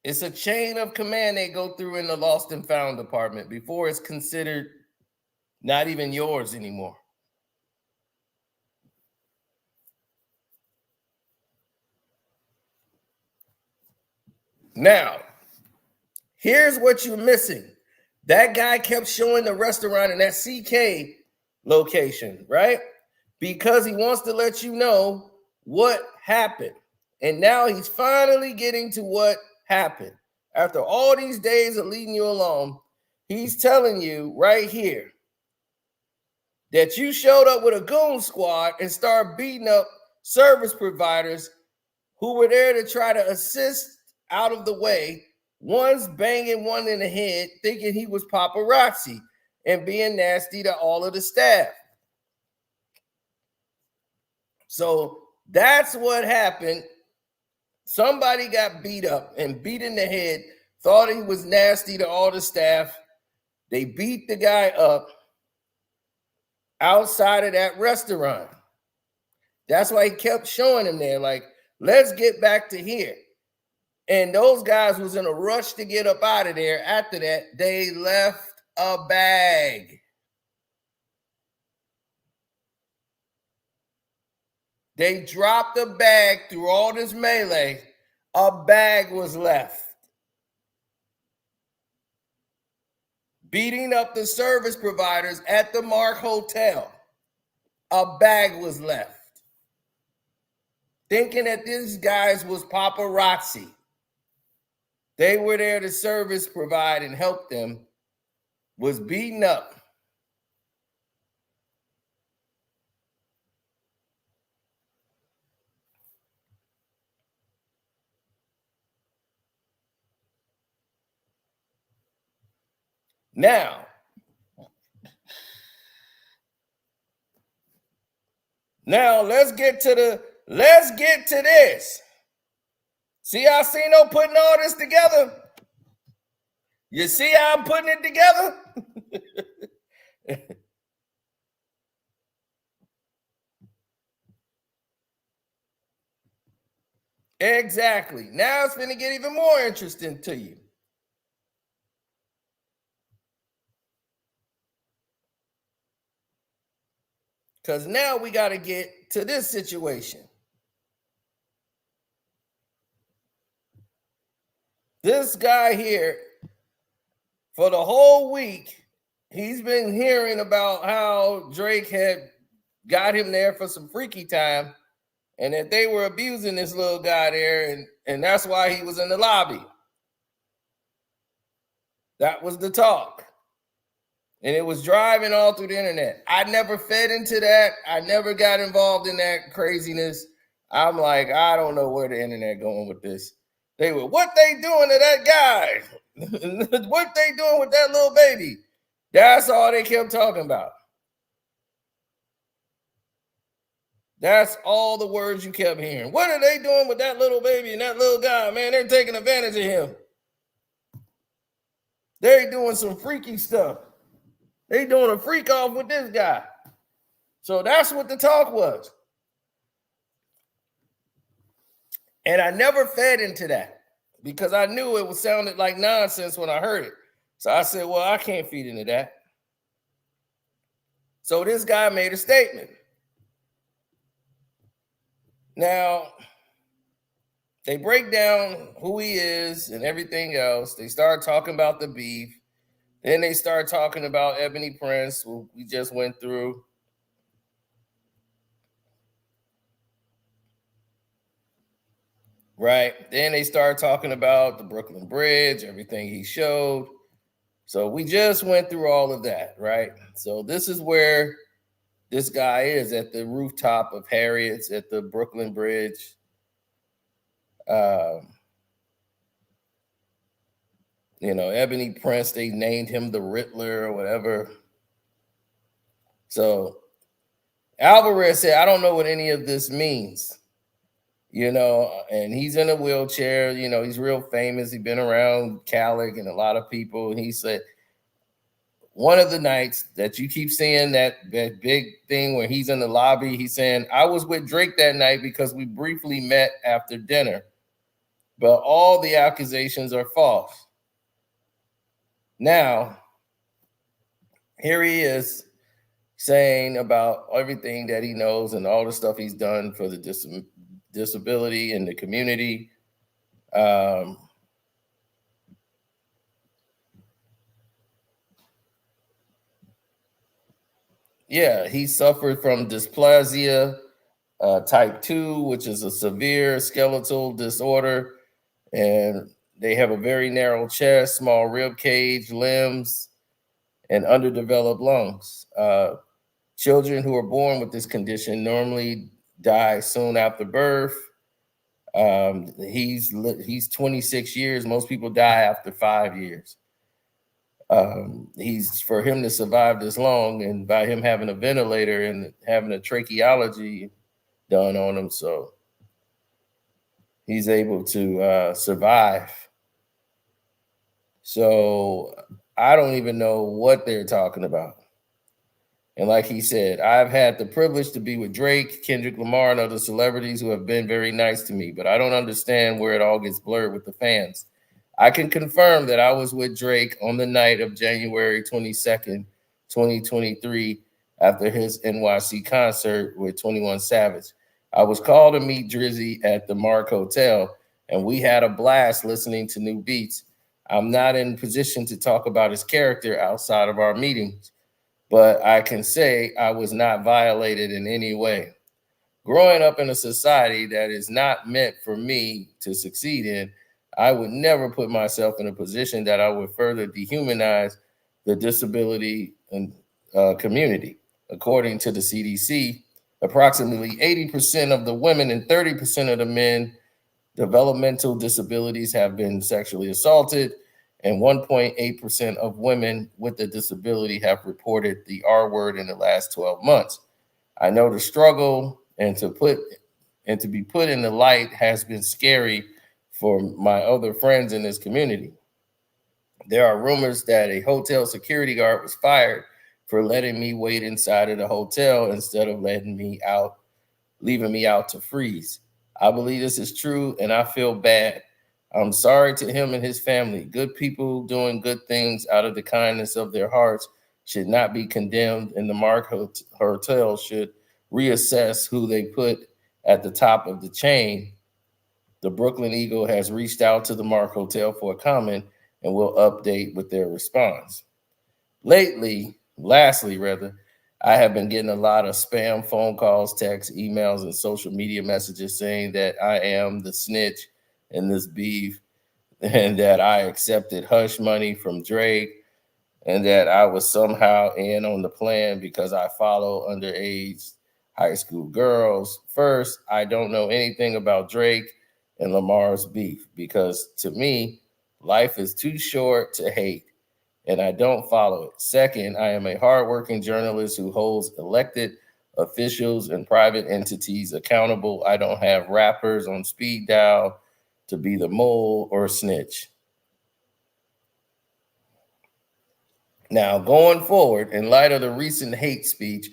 It's a chain of command they go through in the lost and found department before it's considered not even yours anymore. Now, here's what you're missing. That guy kept showing the restaurant in that CK location, right? Because he wants to let you know what happened. And now he's finally getting to what happened. After all these days of leading you along, he's telling you right here that you showed up with a goon squad and started beating up service providers who were there to try to assist out of the way. One's banging one in the head, thinking he was paparazzi and being nasty to all of the staff. So that's what happened. Somebody got beat up and beat in the head, thought he was nasty to all the staff. They beat the guy up outside of that restaurant. That's why he kept showing him there, like, let's get back to here. And those guys was in a rush to get up out of there. After that, they left a bag. They dropped a bag through all this melee. A bag was left. Beating up the service providers at the Mark Hotel. A bag was left. Thinking that these guys was paparazzi. They were there to service provide and help them. Was beaten up. Now, let's get to this. See how Cino putting all this together? You see how I'm putting it together? Exactly. Now it's going to get even more interesting to you. Because now we got to get to this situation. This guy here, for the whole week, he's been hearing about how Drake had got him there for some freaky time and that they were abusing this little guy there, and that's why he was in the lobby. That was the talk. And it was driving all through the internet. I never fed into that. I never got involved in that craziness. I'm like, I don't know where the internet going with this. They were, what they doing to that guy? What they doing with that little baby? That's all they kept talking about. That's all the words you kept hearing. What are they doing with that little baby and that little guy? Man, they're taking advantage of him. They're doing some freaky stuff. They doing a freak off with this guy. So that's what the talk was. And I never fed into that because I knew it sounded like nonsense when I heard it. So I said, well, I can't feed into that. So this guy made a statement. Now, they break down who he is and everything else. They start talking about the beef. Then they start talking about Ebony Prince, who we just went through. Right. Then they start talking about the Brooklyn Bridge, everything he showed. So we just went through all of that, right? So this is where this guy is at the rooftop of Harriet's at the Brooklyn Bridge. Ebony Prince, they named him the Riddler or whatever. So Alvarez said, I don't know what any of this means, and he's in a wheelchair, he's real famous. He's been around Calic and a lot of people. And he said, one of the nights that you keep seeing that big thing where he's in the lobby, he's saying, I was with Drake that night because we briefly met after dinner, but all the accusations are false. Now, here he is saying about everything that he knows and all the stuff he's done for the disability in the community. Yeah, he suffered from dysplasia type 2, which is a severe skeletal disorder. And they have a very narrow chest, small rib cage, limbs, and underdeveloped lungs. Children who are born with this condition normally die soon after birth. He's 26 years. Most people die after 5 years. For him to survive this long, and by him having a ventilator and having a tracheology done on him, so he's able to survive. So I don't even know what they're talking about. And like he said, I've had the privilege to be with Drake, Kendrick Lamar, and other celebrities who have been very nice to me, but I don't understand where it all gets blurred with the fans. I can confirm that I was with Drake on the night of January 22nd, 2023, after his NYC concert with 21 Savage. I was called to meet Drizzy at the Mark Hotel, and we had a blast listening to new beats. I'm not in position to talk about his character outside of our meetings, but I can say I was not violated in any way. Growing up in a society that is not meant for me to succeed in, I would never put myself in a position that I would further dehumanize the disability and community. According to the CDC, approximately 80% of the women and 30% of the men developmental disabilities have been sexually assaulted, and 1.8% of women with a disability have reported the R word in the last 12 months. I know the struggle and to be put in the light has been scary for my other friends in this community. There are rumors that a hotel security guard was fired for letting me wait inside of the hotel instead of leaving me out to freeze. I believe this is true, and I feel bad. I'm sorry to him and his family. Good people doing good things out of the kindness of their hearts should not be condemned, and the Mark Hotel should reassess who they put at the top of the chain. The Brooklyn Eagle has reached out to the Mark Hotel for a comment and will update with their response. Lastly, I have been getting a lot of spam phone calls, texts, emails, and social media messages saying that I am the snitch in this beef and that I accepted hush money from Drake and that I was somehow in on the plan because I follow underage high school girls. First, I don't know anything about Drake and Lamar's beef because to me, life is too short to hate, and I don't follow it. Second, I am a hardworking journalist who holds elected officials and private entities accountable. I don't have rappers on speed dial to be the mole or snitch. Now, going forward, in light of the recent hate speech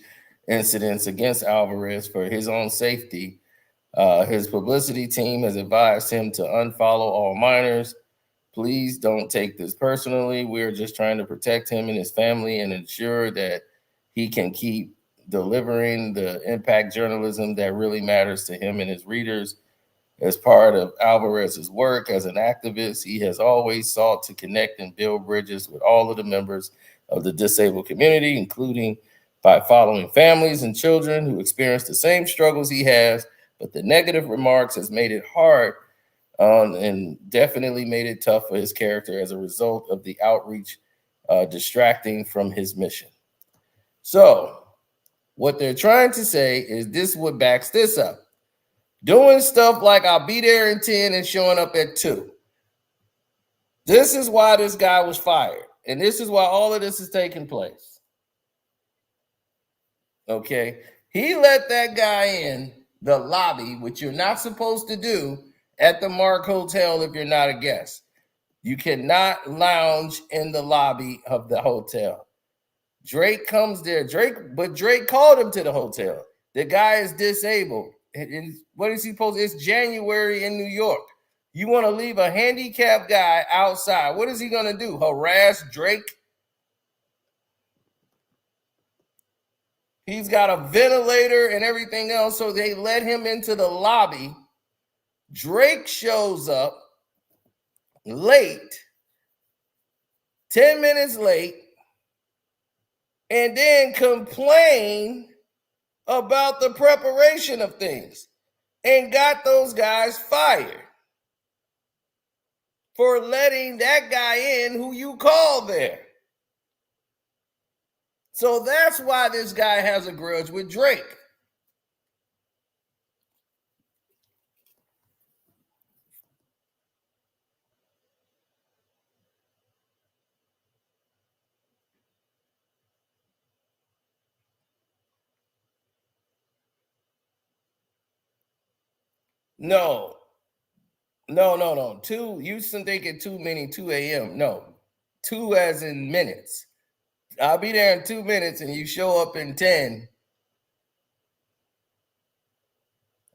incidents against Alvarez for his own safety, his publicity team has advised him to unfollow all minors. Please don't take this personally. We're just trying to protect him and his family and ensure that he can keep delivering the impact journalism that really matters to him and his readers. As part of Alvarez's work as an activist, he has always sought to connect and build bridges with all of the members of the disabled community, including by following families and children who experience the same struggles he has. But the negative remarks has made it hard and definitely made it tough for his character as a result of the outreach distracting from his mission. So What they're trying to say is this is what backs this up. Doing stuff like I'll be there in 10 and showing up at 2. This is why this guy was fired. And this is why all of this is taking place. Okay. He let that guy in the lobby, which you're not supposed to do at the Mark Hotel if you're not a guest. You cannot lounge in the lobby of the hotel. Drake comes there. Drake called him to the hotel. The guy is disabled. And what is he supposed to? It's January in New York. You want to leave a handicapped guy outside. What is he going to do? Harass Drake? He's got a ventilator and everything else, so they let him into the lobby. Drake shows up late, 10 minutes late, and then complain about the preparation of things and got those guys fired for letting that guy in who you called there. So that's why this guy has a grudge with Drake. No. 2, you should think it 2 meaning 2 a.m. No, 2 as in minutes. I'll be there in 2 minutes and you show up in 10.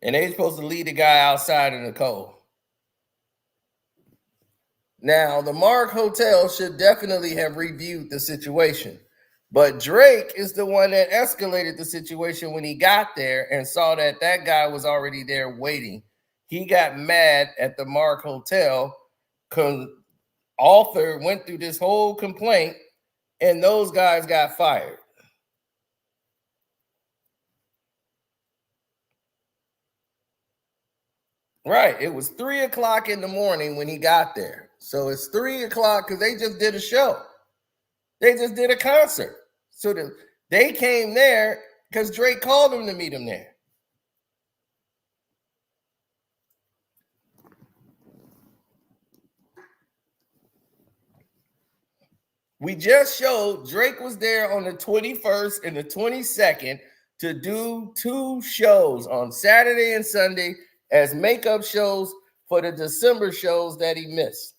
And they're supposed to leave the guy outside in the cold. Now, the Mark Hotel should definitely have reviewed the situation. But Drake is the one that escalated the situation when he got there and saw that that guy was already there waiting. He got mad at the Mark Hotel. Author went through this whole complaint, and those guys got fired. Right. It was 3 o'clock in the morning when he got there. So it's 3 o'clock because they just did a show. They just did a concert. So they came there because Drake called them to meet him there. We just showed Drake was there on the 21st and the 22nd to do 2 shows on Saturday and Sunday as makeup shows for the December shows that he missed.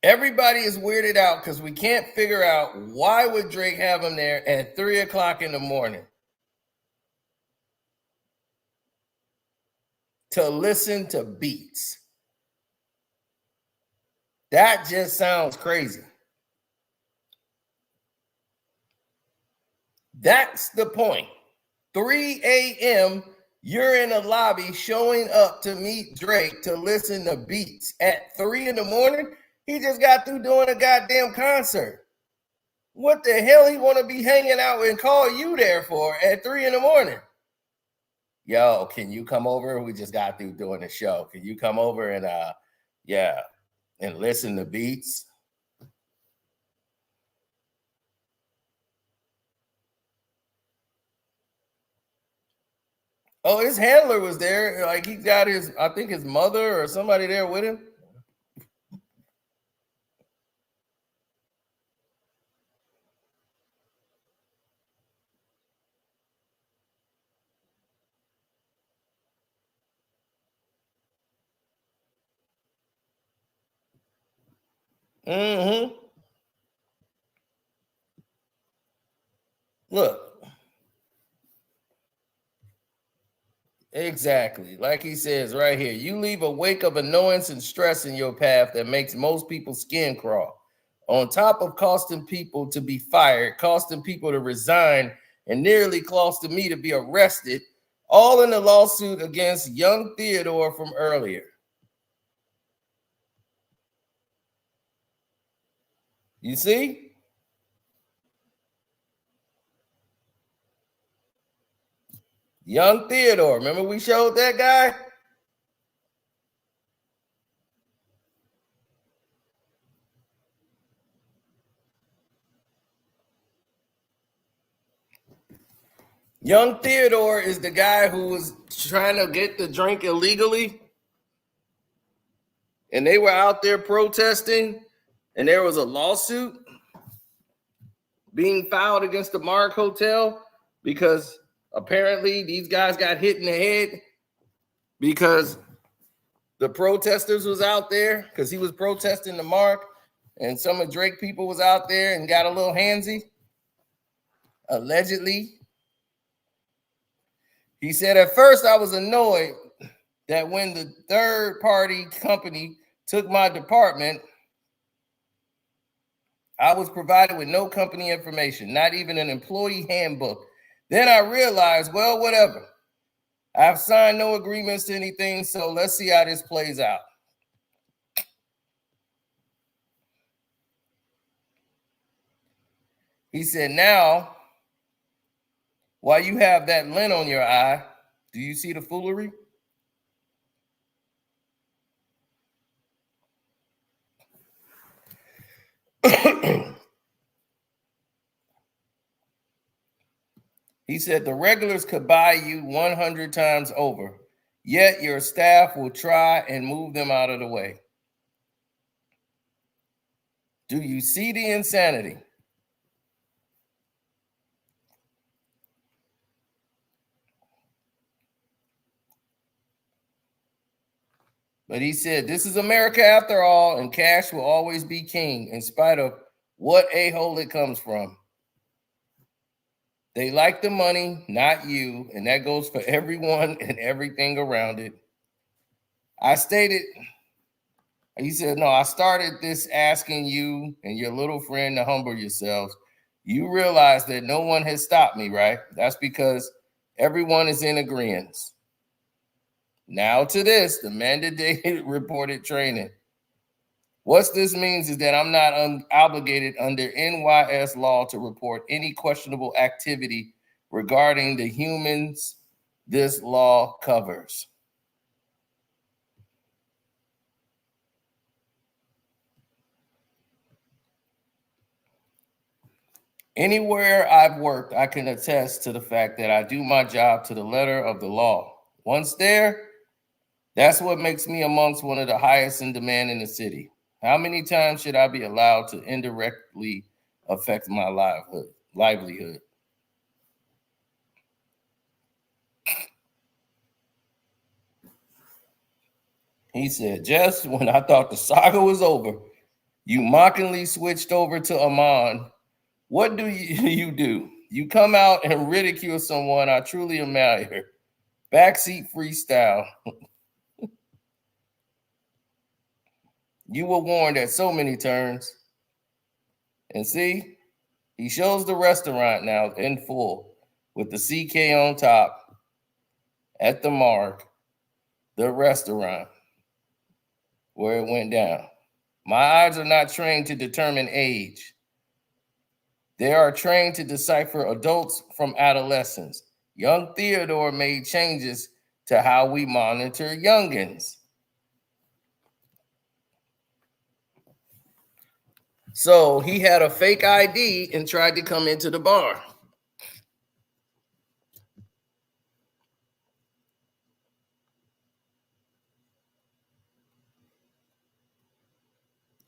Everybody is weirded out because we can't figure out why would Drake have him there at 3 o'clock in the morning to listen to beats. That just sounds crazy. That's the point. 3 a.m., you're in a lobby showing up to meet Drake to listen to beats at 3 in the morning. He just got through doing a goddamn concert. What the hell he want to be hanging out and call you there for at 3 in the morning? Yo, can you come over? We just got through doing the show. Can you come over and and listen to beats? Oh, his handler was there. Like he got I think his mother or somebody there with him. Mm-hmm. Look. Exactly. Like he says right here, you leave a wake of annoyance and stress in your path that makes most people's skin crawl. On top of costing people to be fired, costing people to resign, and nearly costing me to be arrested, all in the lawsuit against young Theodore from earlier. You see? Young Theodore. Remember we showed that guy? Young Theodore is the guy who was trying to get the drink illegally. And they were out there protesting, and there was a lawsuit being filed against the Mark Hotel because apparently these guys got hit in the head because the protesters was out there because he was protesting the Mark, and some of Drake people was out there and got a little handsy, allegedly. He said, at first I was annoyed that when the third party company took my department, I was provided with no company information, not even an employee handbook. Then I realized, well, whatever. I've signed no agreements to anything, so let's see how this plays out. He said, now, while you have that lint on your eye, do you see the foolery? He said, the regulars could buy you 100 times over, yet your staff will try and move them out of the way. Do you see the insanity? But he said, this is America after all, and cash will always be king in spite of what a-hole it comes from. They like the money, not you, and that goes for everyone and everything around it. He said, no, I started this asking you and your little friend to humble yourselves. You realize that no one has stopped me, right? That's because everyone is in agreement. Now to this, the mandated reported training. What this means is that I'm not obligated under NYS law to report any questionable activity regarding the humans this law covers. Anywhere I've worked, I can attest to the fact that I do my job to the letter of the law. Once there, that's what makes me amongst one of the highest in demand in the city. How many times should I be allowed to indirectly affect my livelihood? He said, just when I thought the saga was over, you mockingly switched over to Amon. What do you do? You come out and ridicule someone I truly admire. Backseat freestyle. You were warned at so many turns. And see, he shows the restaurant now in full with the CK on top at the Mark, the restaurant where it went down. My eyes are not trained to determine age. They are trained to decipher adults from adolescents. Young Theodore made changes to how we monitor youngins. So he had a fake ID and tried to come into the bar.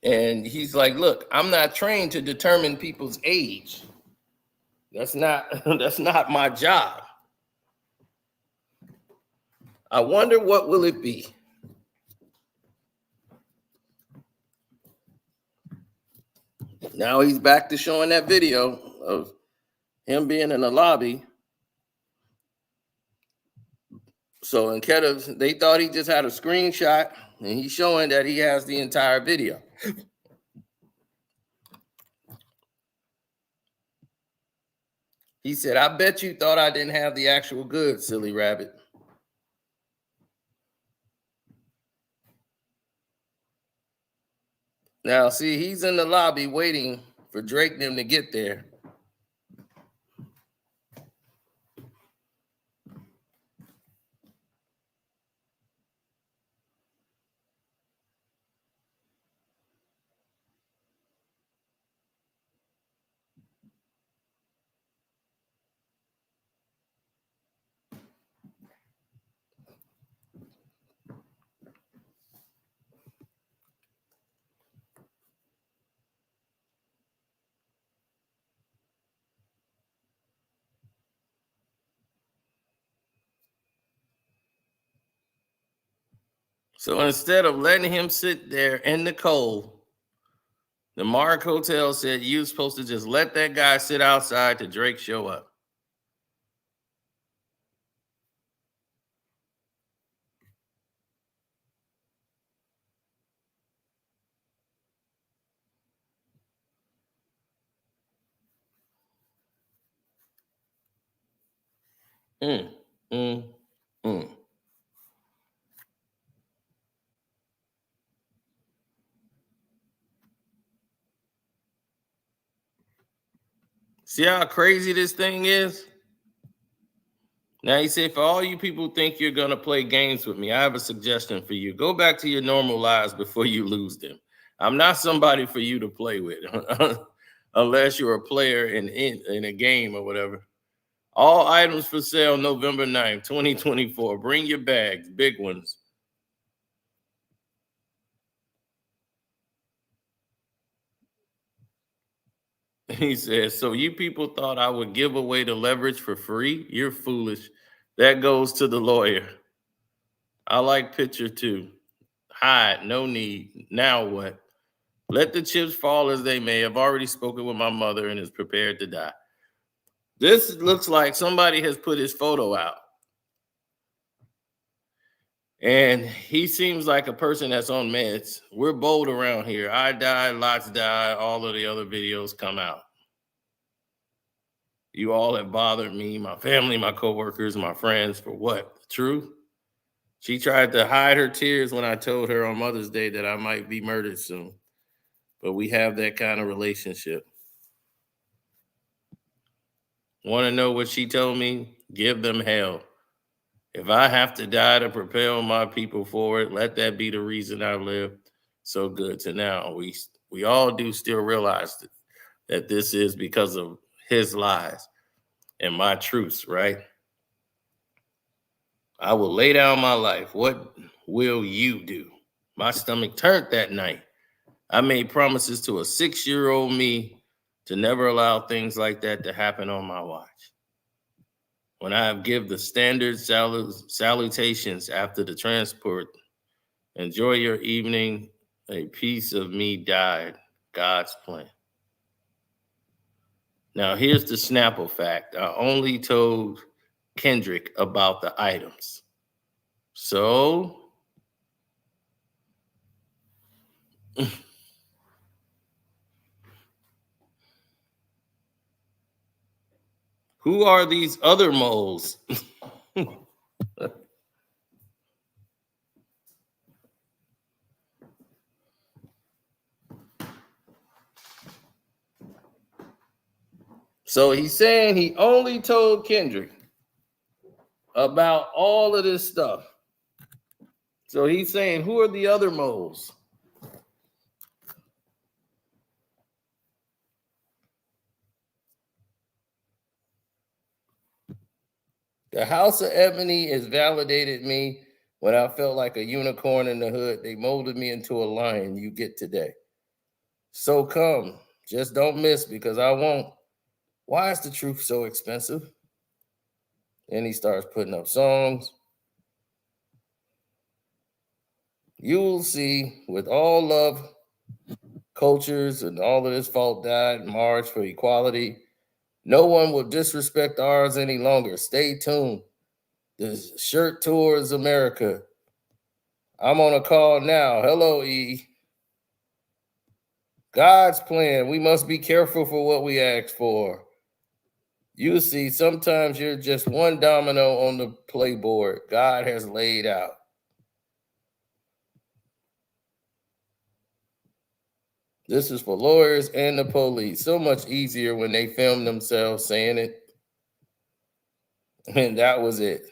And he's like, look, I'm not trained to determine people's age. That's not my job. I wonder what will it be? Now he's back to showing that video of him being in the lobby. So they thought he just had a screenshot, and he's showing that he has the entire video. He said, I bet you thought I didn't have the actual goods, silly rabbit. Now, see, he's in the lobby waiting for Drake and them to get there. So instead of letting him sit there in the cold, the Mark Hotel said you're supposed to just let that guy sit outside till Drake show up. Mm, mm, mm. See how crazy this thing is? Now he said, for all you people who think you're gonna play games with me, I have a suggestion for you. Go back to your normal lives before you lose them. I'm not somebody for you to play with, unless you're a player in a game or whatever. All items for sale November 9th, 2024. Bring your bags, big ones. He says, so you people thought I would give away the leverage for free? You're foolish. That goes to the lawyer. I like picture two. Hide, no need. Now what? Let the chips fall as they may. I've already spoken with my mother and is prepared to die. This looks like somebody has put his photo out. And he seems like a person that's on meds. We're bold around here. I died, lots died. All of the other videos come out. You all have bothered me, my family, my coworkers, my friends for what? The truth? She tried to hide her tears when I told her on Mother's Day that I might be murdered soon. But we have that kind of relationship. Want to know what she told me? Give them hell. If I have to die to propel my people forward, let that be the reason I live. So good to now. We all do still realize that this is because of his lies and my truths, right? I will lay down my life. What will you do? My stomach turned that night. I made promises to a 6-year-old me to never allow things like that to happen on my watch. When I give the standard salutations after the transport, enjoy your evening. A piece of me died. God's plan. Now, here's the Snapple fact. I only told Kendrick about the items. So, who are these other moles? So he's saying he only told Kendrick about all of this stuff. So he's saying, who are the other moles? The House of Ebony has validated me when I felt like a unicorn in the hood. They molded me into a lion you get today. So come, just don't miss because I won't. Why is the truth so expensive? Then he starts putting up songs. You'll see with all love, cultures, and all of this fault died, march for equality. No one will disrespect ours any longer. Stay tuned. The shirt tours America. I'm on a call now. Hello, E. God's plan. We must be careful for what we ask for. You see, sometimes you're just one domino on the playboard God has laid out. This is for lawyers and the police. So much easier when they film themselves saying it. And that was it.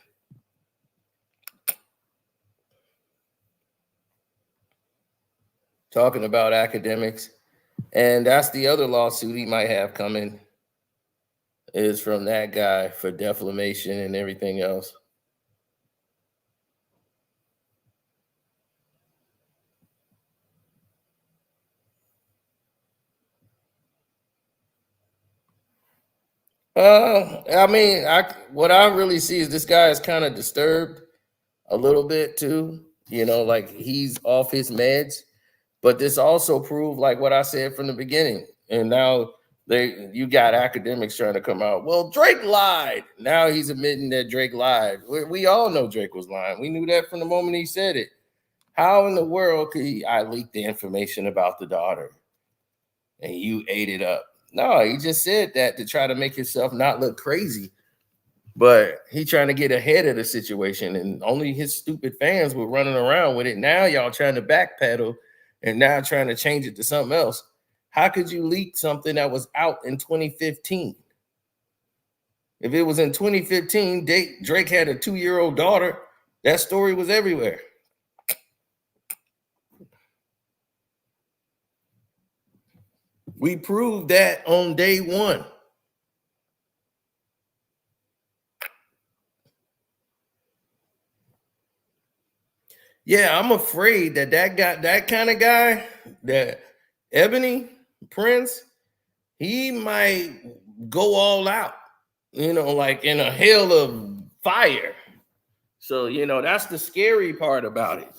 Talking about academics. And that's the other lawsuit he might have coming, is from that guy for defamation and everything else. I mean, what I really see is this guy is kind of disturbed a little bit too. like he's off his meds. But this also proved, like what I said from the beginning, and now you got academics trying to come out. Well, Drake lied. Now he's admitting that Drake lied. We all know Drake was lying. We knew that from the moment he said it. How in the world could I leak the information about the daughter and you ate it up? No, he just said that to try to make himself not look crazy. But he trying to get ahead of the situation, and only his stupid fans were running around with it. Now y'all trying to backpedal and now trying to change it to something else. How could you leak something that was out in 2015? If it was in 2015, Drake had a 2-year-old daughter. That story was everywhere. We proved that on day one. Yeah, I'm afraid that kind of guy, that Ebony Prince, he might go all out, like in a hell of fire. So, that's the scary part about it.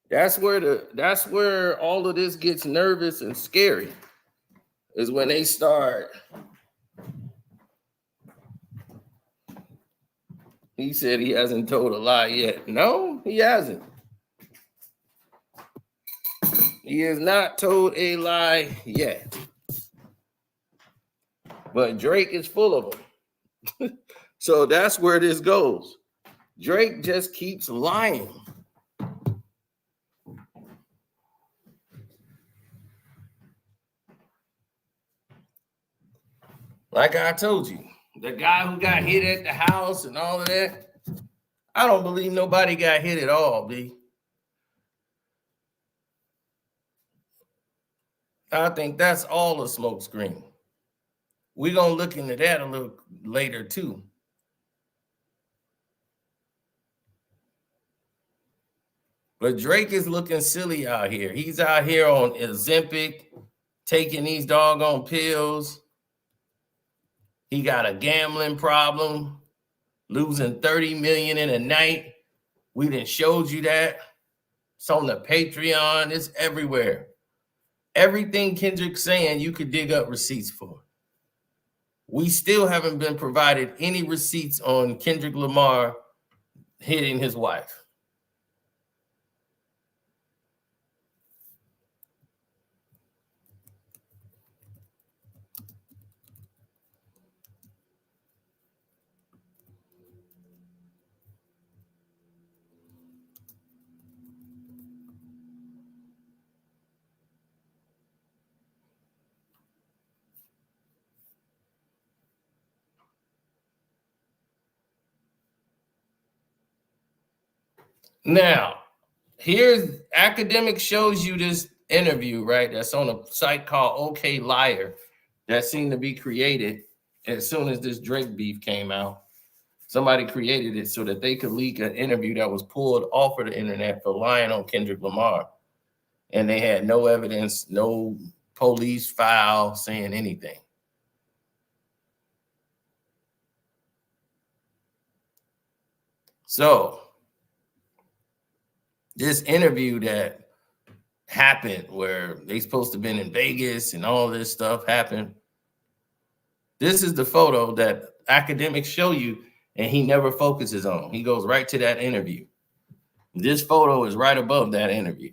That's where all of this gets nervous and scary, is when they start. He said he hasn't told a lie yet. No, he hasn't. He has not told a lie yet. But Drake is full of them. So that's where this goes. Drake just keeps lying. Like I told you, the guy who got hit at the house and all of that, I don't believe nobody got hit at all, B. I think that's all a smoke screen. We're going to look into that a little later, too. But Drake is looking silly out here. He's out here on Ozempic, taking these doggone pills. He got a gambling problem, losing $30 million in a night. We done showed you that. It's on the Patreon. It's everywhere. Everything Kendrick's saying, you could dig up receipts for. We still haven't been provided any receipts on Kendrick Lamar hitting his wife. Now, here's Academic shows you this interview, right? That's on a site called OK Liar that seemed to be created as soon as this Drake beef came out. Somebody created it so that they could leak an interview that was pulled off of the internet for lying on Kendrick Lamar. And they had no evidence, no police file saying anything. So this interview that happened where they supposed to have been in Vegas and all this stuff happened. This is the photo that academics show you and he never focuses on. He goes right to that interview. This photo is right above that interview.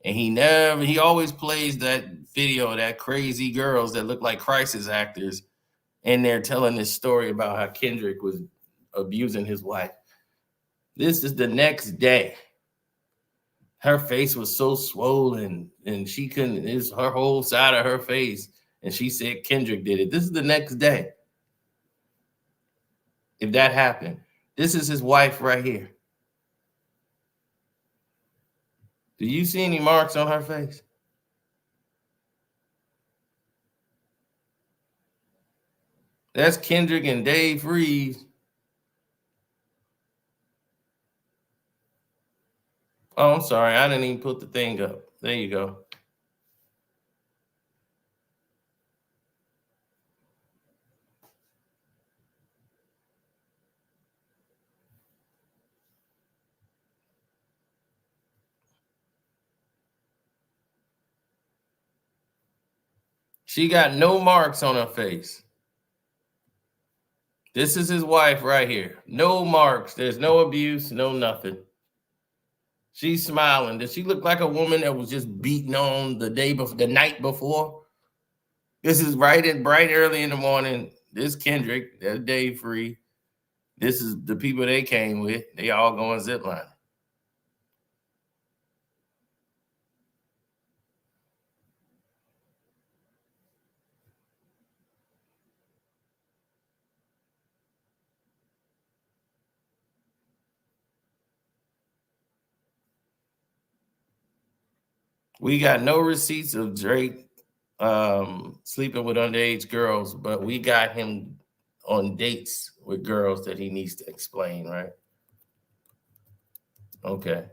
And he always plays that video of that crazy girls that look like crisis actors and they're telling this story about how Kendrick was abusing his wife. This is the next day. Her face was so swollen and she couldn't, it's her whole side of her face. And she said Kendrick did it. This is the next day. If that happened, this is his wife right here. Do you see any marks on her face? That's Kendrick and Dave Freeze. Oh, I'm sorry. I didn't even put the thing up. There you go. She got no marks on her face. This is his wife right here. No marks. There's no abuse, no nothing. She's smiling. Does she look like a woman that was just beaten on the night before? This is bright early in the morning. This Kendrick, that's Dave Free. This is the people they came with. They all going ziplining. We got no receipts of Drake sleeping with underage girls, but we got him on dates with girls that he needs to explain, right? Okay.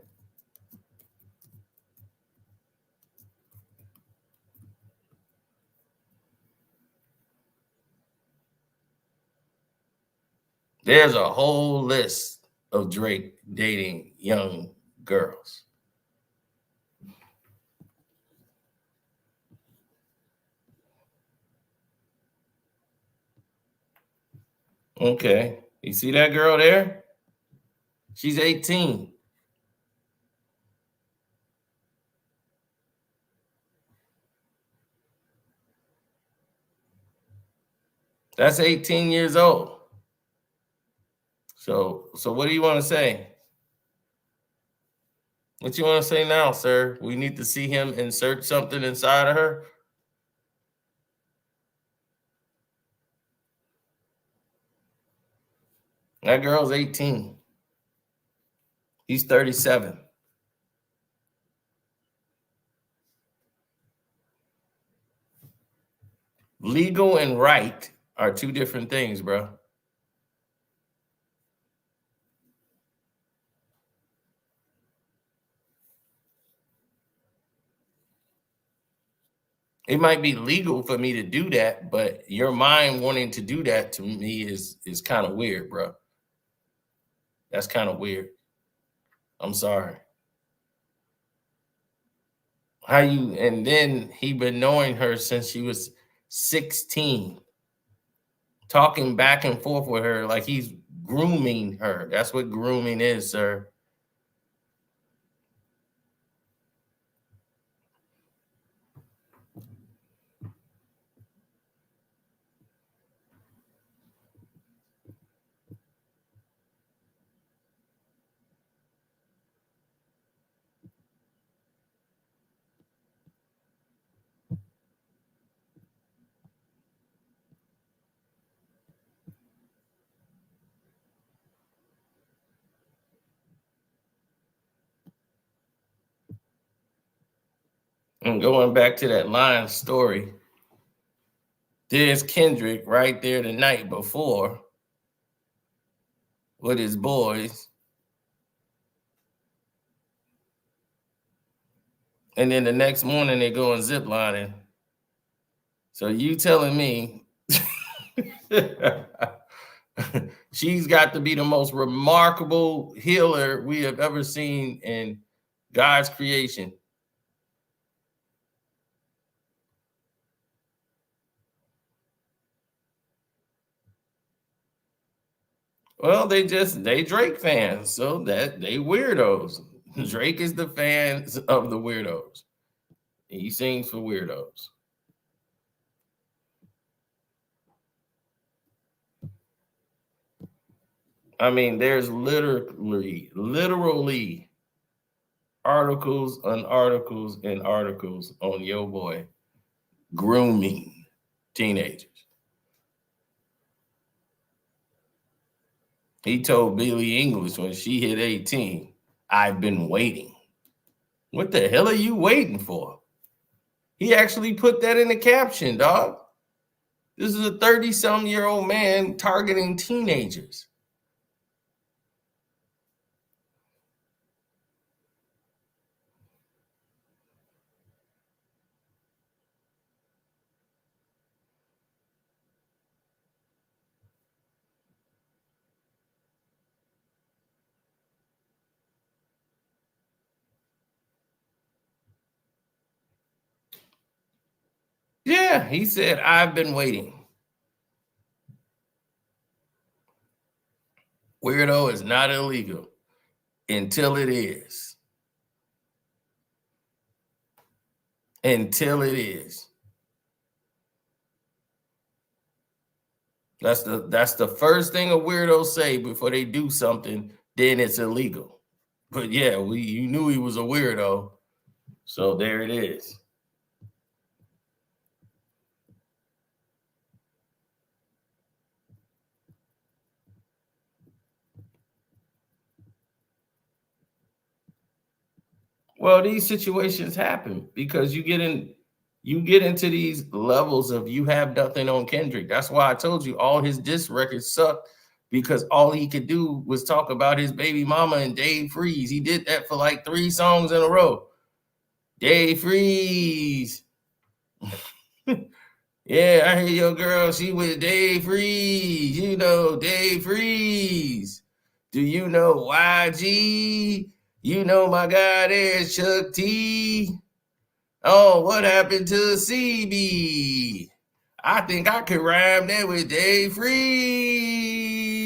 There's a whole list of Drake dating young girls. Okay. You see that girl there? She's 18. That's 18 years old. So what do you want to say? What you want to say now, sir? We need to see him insert something inside of her. That girl's 18. He's 37. Legal and right are two different things, bro. It might be legal for me to do that, but your mind wanting to do that to me is kind of weird, bro. That's kind of weird. I'm sorry. How you, and then he been knowing her since she was 16, talking back and forth with her like he's grooming her. That's what grooming is, sir. And going back to that line story, there's Kendrick right there the night before with his boys. And then the next morning they go and ziplining. So you telling me she's got to be the most remarkable healer we have ever seen in God's creation. Well, they Drake fans, so that they weirdos. Drake is the fans of the weirdos. He sings for weirdos. I mean, there's literally articles on articles and articles on Yo Boy grooming teenagers. He told Billie English when she hit 18, I've been waiting. What the hell are you waiting for? He actually put that in the caption, dog. This is a 30-some-year-old man targeting teenagers. Yeah, Yeah, he said, I've been waiting. Weirdo is not illegal until it is. Until it is. That's the first thing a weirdo say before they do something, then it's illegal. But yeah, you knew he was a weirdo. So there it is. Well, these situations happen because you get into these levels of you have nothing on Kendrick. That's why I told you all his diss records sucked, because all he could do was talk about his baby mama and Dave Freeze. He did that for like 3 songs in a row. Dave Freeze. Yeah, I hear your girl. She with Dave Freeze. You know Dave Freeze. Do you know YG? You know my guy there's Chuck T. Oh, what happened to CB? I think I could rhyme that with Dave Freeze.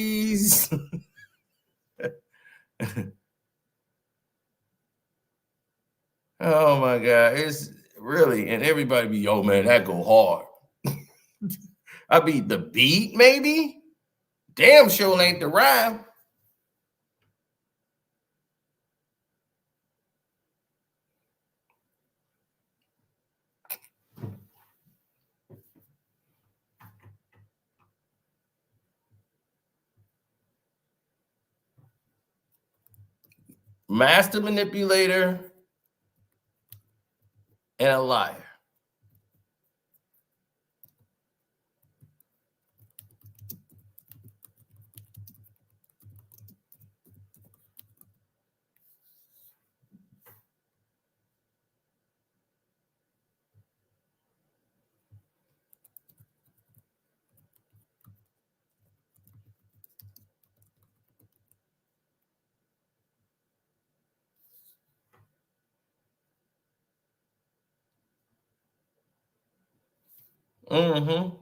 Oh my God. It's really, and everybody be, yo, man, that go hard. I be the beat, maybe? Damn sure ain't the rhyme. Master manipulator and a liar. Mm-hmm.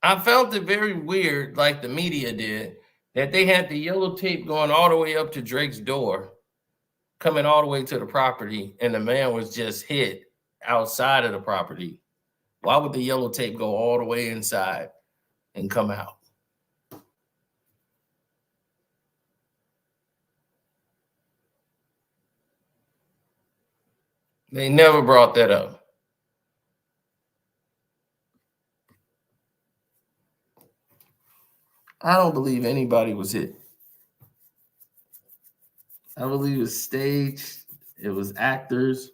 I felt it very weird, like the media did, that they had the yellow tape going all the way up to Drake's door, coming all the way to the property, and the man was just hit outside of the property. Why would the yellow tape go all the way inside and come out? They never brought that up. I don't believe anybody was hit. I believe it was staged. It was actors.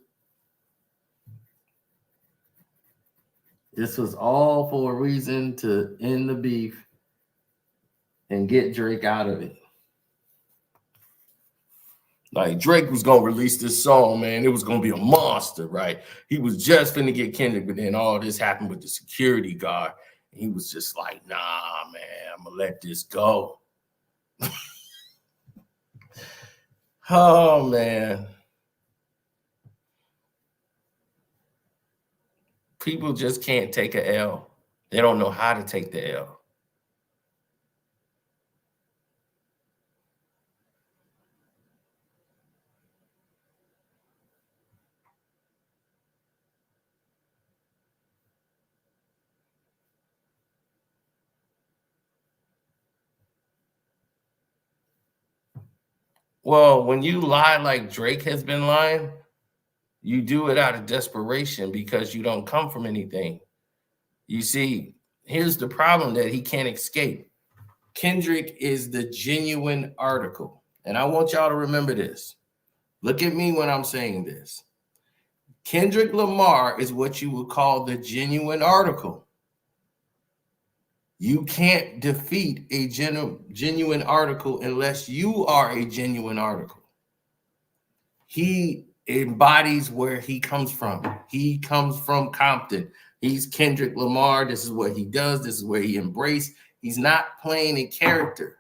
This was all for a reason to end the beef and get Drake out of it. Like, Drake was gonna release this song, man. It was gonna be a monster, right? He was just finna get Kendrick, but then all this happened with the security guard. And he was just like, nah, man, I'm gonna let this go. Oh, man. People just can't take a L. They don't know how to take the L. Well, when you lie like Drake has been lying, you do it out of desperation because you don't come from anything. You see, here's the problem that he can't escape. Kendrick is the genuine article. And I want y'all to remember this. Look at me when I'm saying this. Kendrick Lamar is what you would call the genuine article. You can't defeat a genuine article unless you are a genuine article. He embodies where he comes from. He comes from Compton. He's Kendrick Lamar. This is what he does. This is where he embraced. He's not playing a character.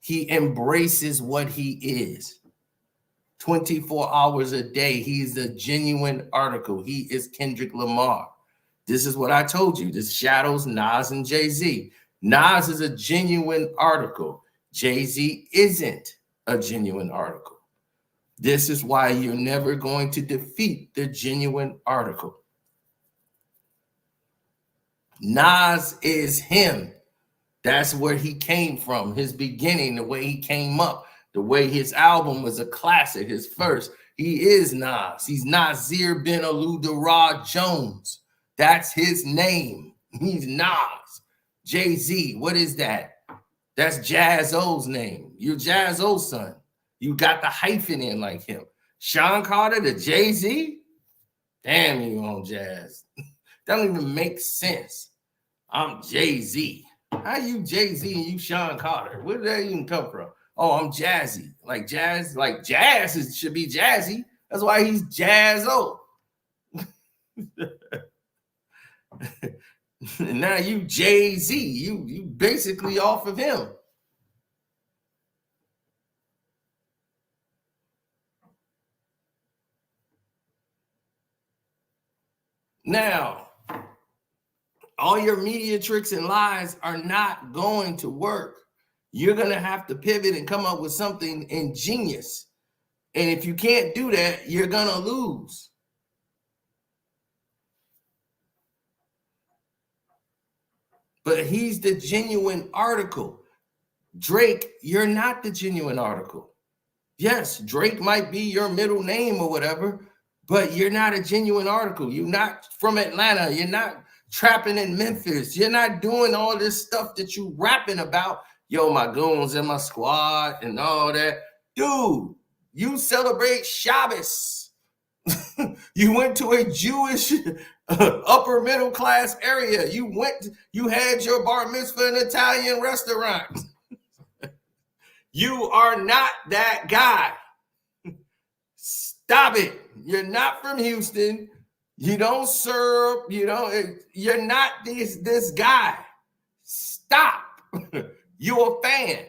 He embraces what he is. 24 hours a day, he's a genuine article. He is Kendrick Lamar. This is what I told you. This shadows Nas and Jay-Z. Nas is a genuine article. Jay-Z isn't a genuine article. This is why you're never going to defeat the genuine article. Nas is him. That's where he came from, his beginning, the way he came up, the way his album was a classic, his first. He is Nas. He's Nasir bin Aludara Jones. That's his name. He's Nas. Jay-Z, what is that? That's Jazz-O's name. You're Jazz-O's son. You got the hyphen in like him. Sean Carter to Jay-Z? Damn, you on Jazz. That don't even make sense. I'm Jay-Z. How you Jay-Z and you Sean Carter? Where did that even come from? Oh, I'm Jazzy. Like jazz should be Jazzy. That's why he's Jazz-O. And now you Jay-Z. You basically off of him. Now, all your media tricks and lies are not going to work. You're going to have to pivot and come up with something ingenious. And if you can't do that, you're going to lose. But he's the genuine article. Drake, you're not the genuine article. Yes, Drake might be your middle name or whatever, but you're not a genuine article. You're not from Atlanta. You're not trapping in Memphis. You're not doing all this stuff that you rapping about. Yo, my goons and my squad and all that. Dude, you celebrate Shabbos. You went to a Jewish upper middle class area. You had your bar mitzvah in an Italian restaurant. You are not that guy. Stop it. You're not from Houston. You don't serve, you're not this guy. Stop. You're a fan.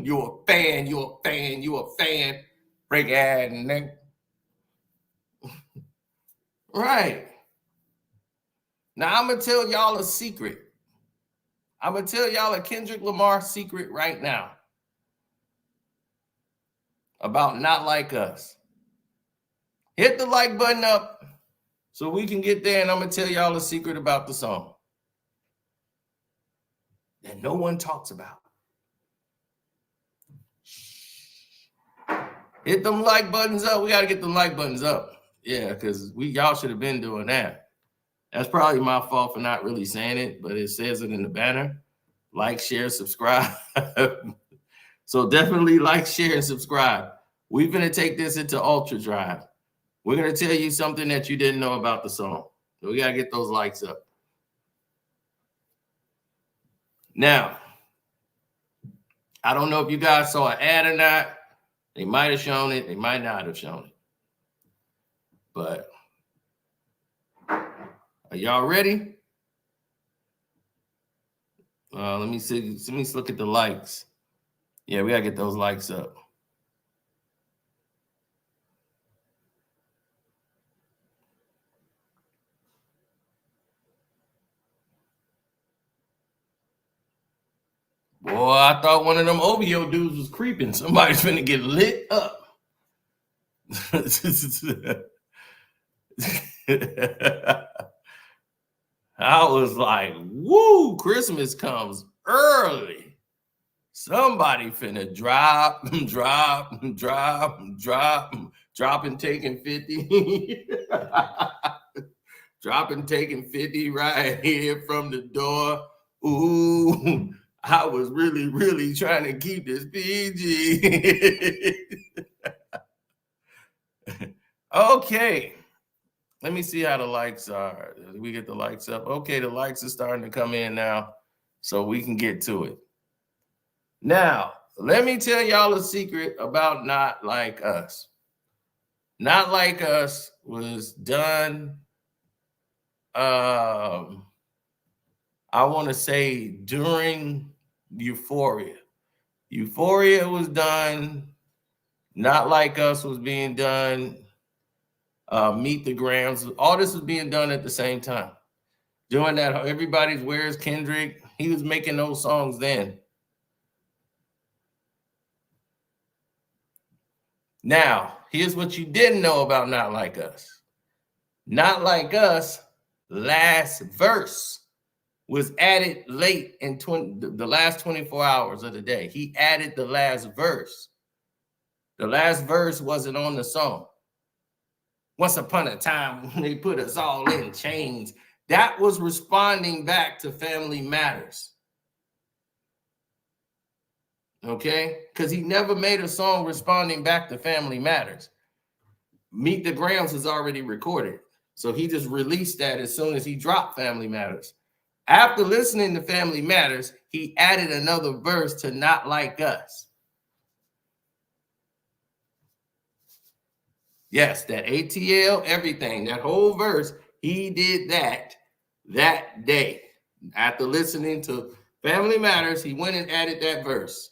You're a fan. You're a fan. You're a fan. Break ass nigga. Right. Now I'm gonna tell y'all a secret. I'm gonna tell y'all a Kendrick Lamar secret right now about Not Like Us. Hit the like button up so we can get there, and I'm gonna tell y'all a secret about the song that no one talks about. Hit them like buttons up. We gotta get them like buttons up. Yeah, because y'all should have been doing that. That's probably my fault for not really saying it, but it says it in the banner. Like, share, subscribe. So definitely like, share, and subscribe. We're gonna take this into Ultra Drive. We're gonna tell you something that you didn't know about the song. So we gotta get those likes up. Now, I don't know if you guys saw an ad or not. They might have shown it. They might not have shown it. But are y'all ready? Let me see. Let me look at the likes. Yeah, we gotta get those likes up. Boy, I thought one of them OVO dudes was creeping. Somebody's finna get lit up. I was like, woo, Christmas comes early. Somebody finna drop, dropping, taking 50. Dropping, taking 50 right here from the door. Ooh, I was really, really trying to keep this PG. Okay. Let me see how the likes are. Did we get the likes up? Okay, the likes are starting to come in now, so we can get to it. Now, let me tell y'all a secret about Not Like Us. Not Like Us was done, I want to say during Euphoria. Euphoria was done. Not Like Us was being done. Meet the Grams. All this was being done at the same time. Doing that, everybody's Where's Kendrick? He was making those songs then. Now, here's what you didn't know about Not Like Us. Not Like Us, last verse was added late in the last 24 hours of the day. He added the last verse. The last verse wasn't on the song. Once upon a time, when they put us all in chains, that was responding back to Family Matters. Okay? Because he never made a song responding back to Family Matters. Meet the Grams was already recorded. So he just released that as soon as he dropped Family Matters. After listening to Family Matters, he added another verse to Not Like Us. Yes, that ATL, everything, that whole verse, he did that day. After listening to Family Matters, he went and added that verse.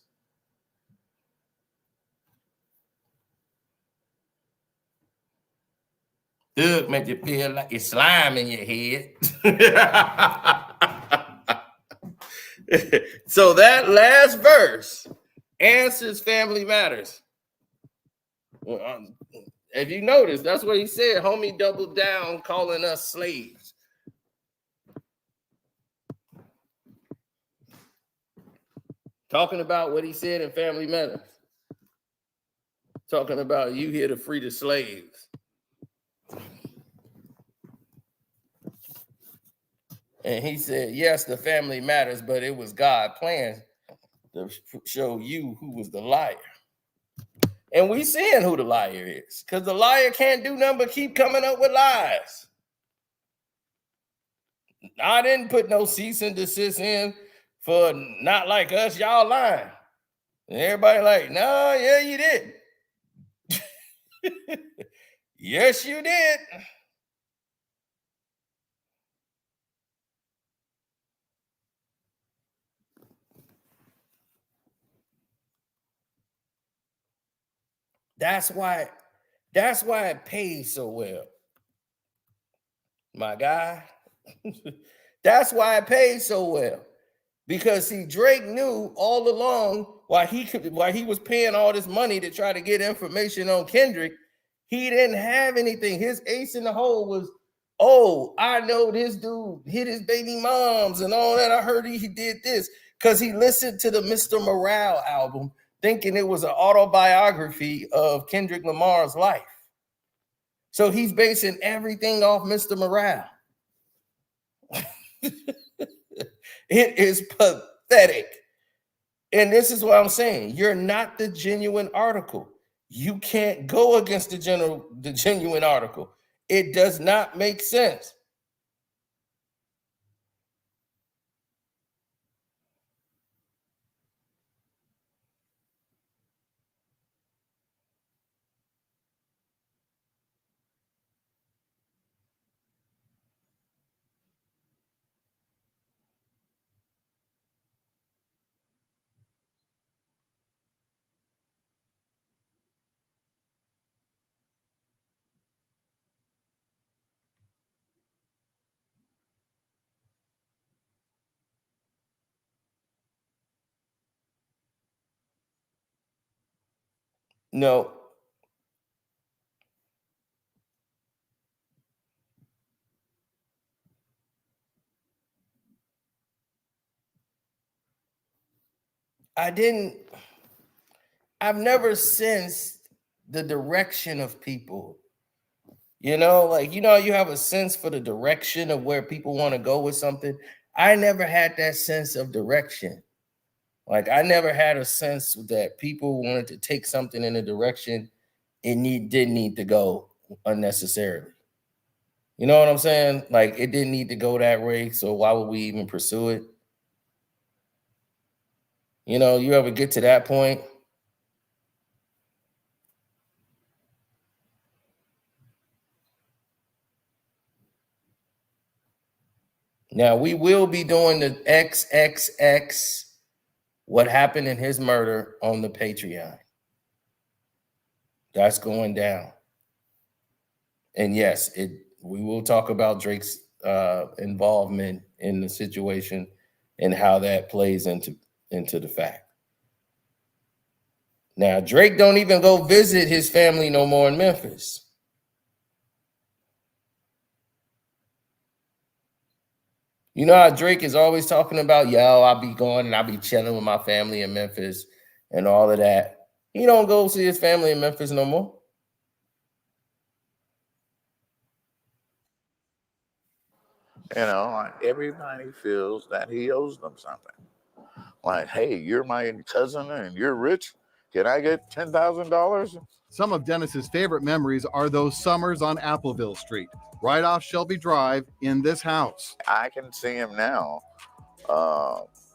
Thug make you feel like it's slime in your head. So that last verse answers Family Matters. If you notice, that's what he said. Homie doubled down, calling us slaves. Talking about what he said in Family Matters. Talking about you here to free the slaves. And he said, yes, the family matters, but it was God plan to show you who was the liar. And we seeing who the liar is, because the liar can't do nothing but keep coming up with lies. I didn't put no cease and desist in for Not Like Us. Y'all lying. And everybody like, no, yeah, you did. Yes, you did. That's why it pays so well. My guy. That's why it pays so well. Because see, Drake knew all along why he was paying all this money to try to get information on Kendrick. He didn't have anything. His ace in the hole was, oh, I know this dude hit his baby moms and all that. I heard he did this because he listened to the Mr. Morale album, thinking it was an autobiography of Kendrick Lamar's life. So he's basing everything off Mr. Morale. It is pathetic. And this is what I'm saying. You're not the genuine article. You can't go against the genuine article. It does not make sense. No. I've never sensed the direction of people. You know, like, you have a sense for the direction of where people want to go with something. I never had that sense of direction. Like, I never had a sense that people wanted to take something in a direction it didn't need to go unnecessarily. You know what I'm saying? Like, it didn't need to go that way, so why would we even pursue it? You ever get to that point? Now, we will be doing the XXX what happened in his murder on the Patreon. That's going down. And yes, we will talk about Drake's involvement in the situation and how that plays into the fact. Now, Drake don't even go visit his family no more in Memphis. You know how Drake is always talking about, yo, I'll be going and I'll be chilling with my family in Memphis and all of that. He don't go see his family in Memphis no more. You know, like everybody feels that he owes them something. Like, hey, you're my cousin and you're rich. Can I get $10,000? Some of Dennis's favorite memories are those summers on Appleville Street, right off Shelby Drive in this house. I can see him now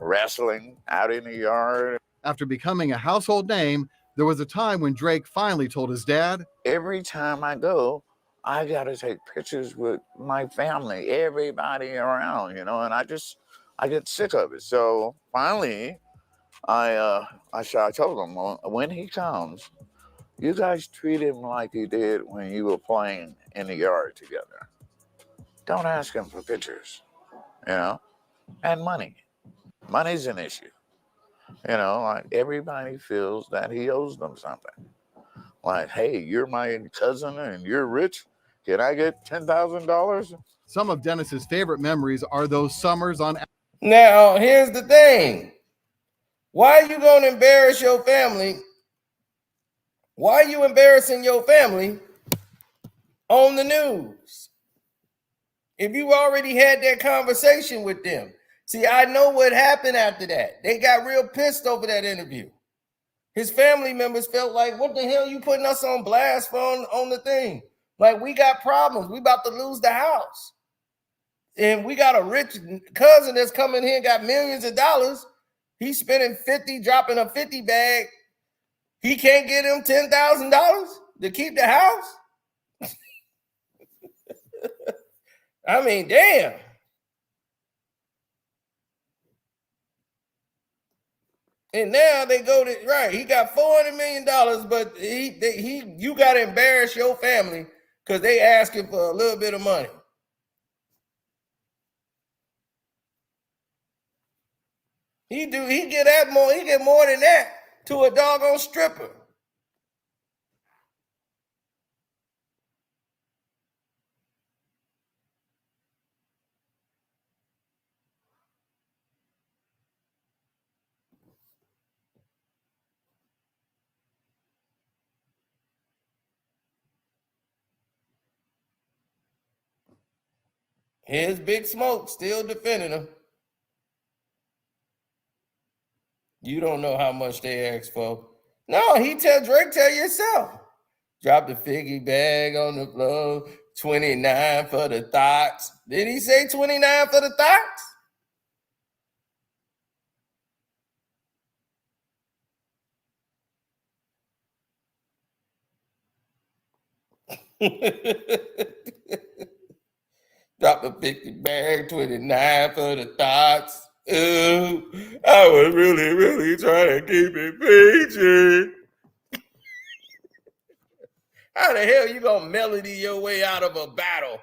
wrestling out in the yard. After becoming a household name, there was a time when Drake finally told his dad, every time I go, I got to take pictures with my family, everybody around, you know, and I get sick of it. So finally, I told him, well, when he comes, you guys treat him like you did when you were playing in the yard together. Don't ask him for pictures, you know, and money. Money's an issue. You know, like everybody feels that he owes them something. Like, hey, you're my cousin and you're rich. Can I get $10,000? Some of Dennis's favorite memories are those summers on. Now, here's the thing. Why are you going to embarrass your family? Why are you embarrassing your family on the news? If you already had that conversation with them. See, I know what happened after that. They got real pissed over that interview. His family members felt like, what the hell you putting us on blast for on the thing? Like, we got problems. We about to lose the house. And we got a rich cousin that's coming here and got millions of dollars. He's spending 50, dropping a 50 bag. He can't get him $10,000 to keep the house. I mean, damn. And now they go to, right, he got $400 million, but you got to embarrass your family because they asking for a little bit of money. He get more than that to a doggone stripper. Here's Big Smoke still defending him. You don't know how much they asked for. No, Drake tell yourself. Drop the figgy bag on the floor. 29 for the thoughts. Did he say 29 for the thoughts? Drop the 50 bag, 29 for the thoughts. Ooh, I was really, really trying to keep it PG. How the hell you gonna melody your way out of a battle?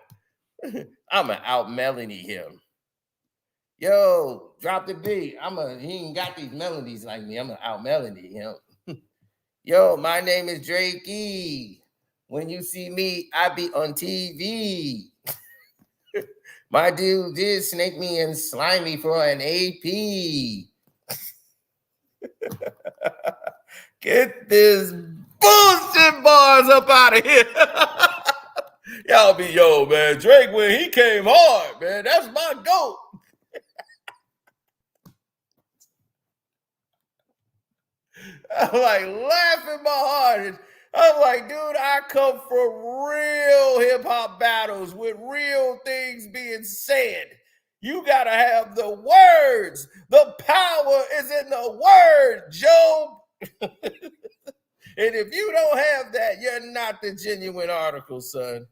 I'ma out melody him. Yo, drop the beat. He ain't got these melodies like me. I'ma out melody him. Yo, my name is Drakey. When you see me, I be on TV. My dude did snake me and slime me for an AP. Get this bullshit bars up out of here. Y'all be, yo, man, Drake, when he came hard, man, that's my GOAT. I'm like laughing my hardest. I'm like, dude, I come from real hip hop battles with real things being said. You got to have the words. The power is in the word, Job. And if you don't have that, you're not the genuine article, son.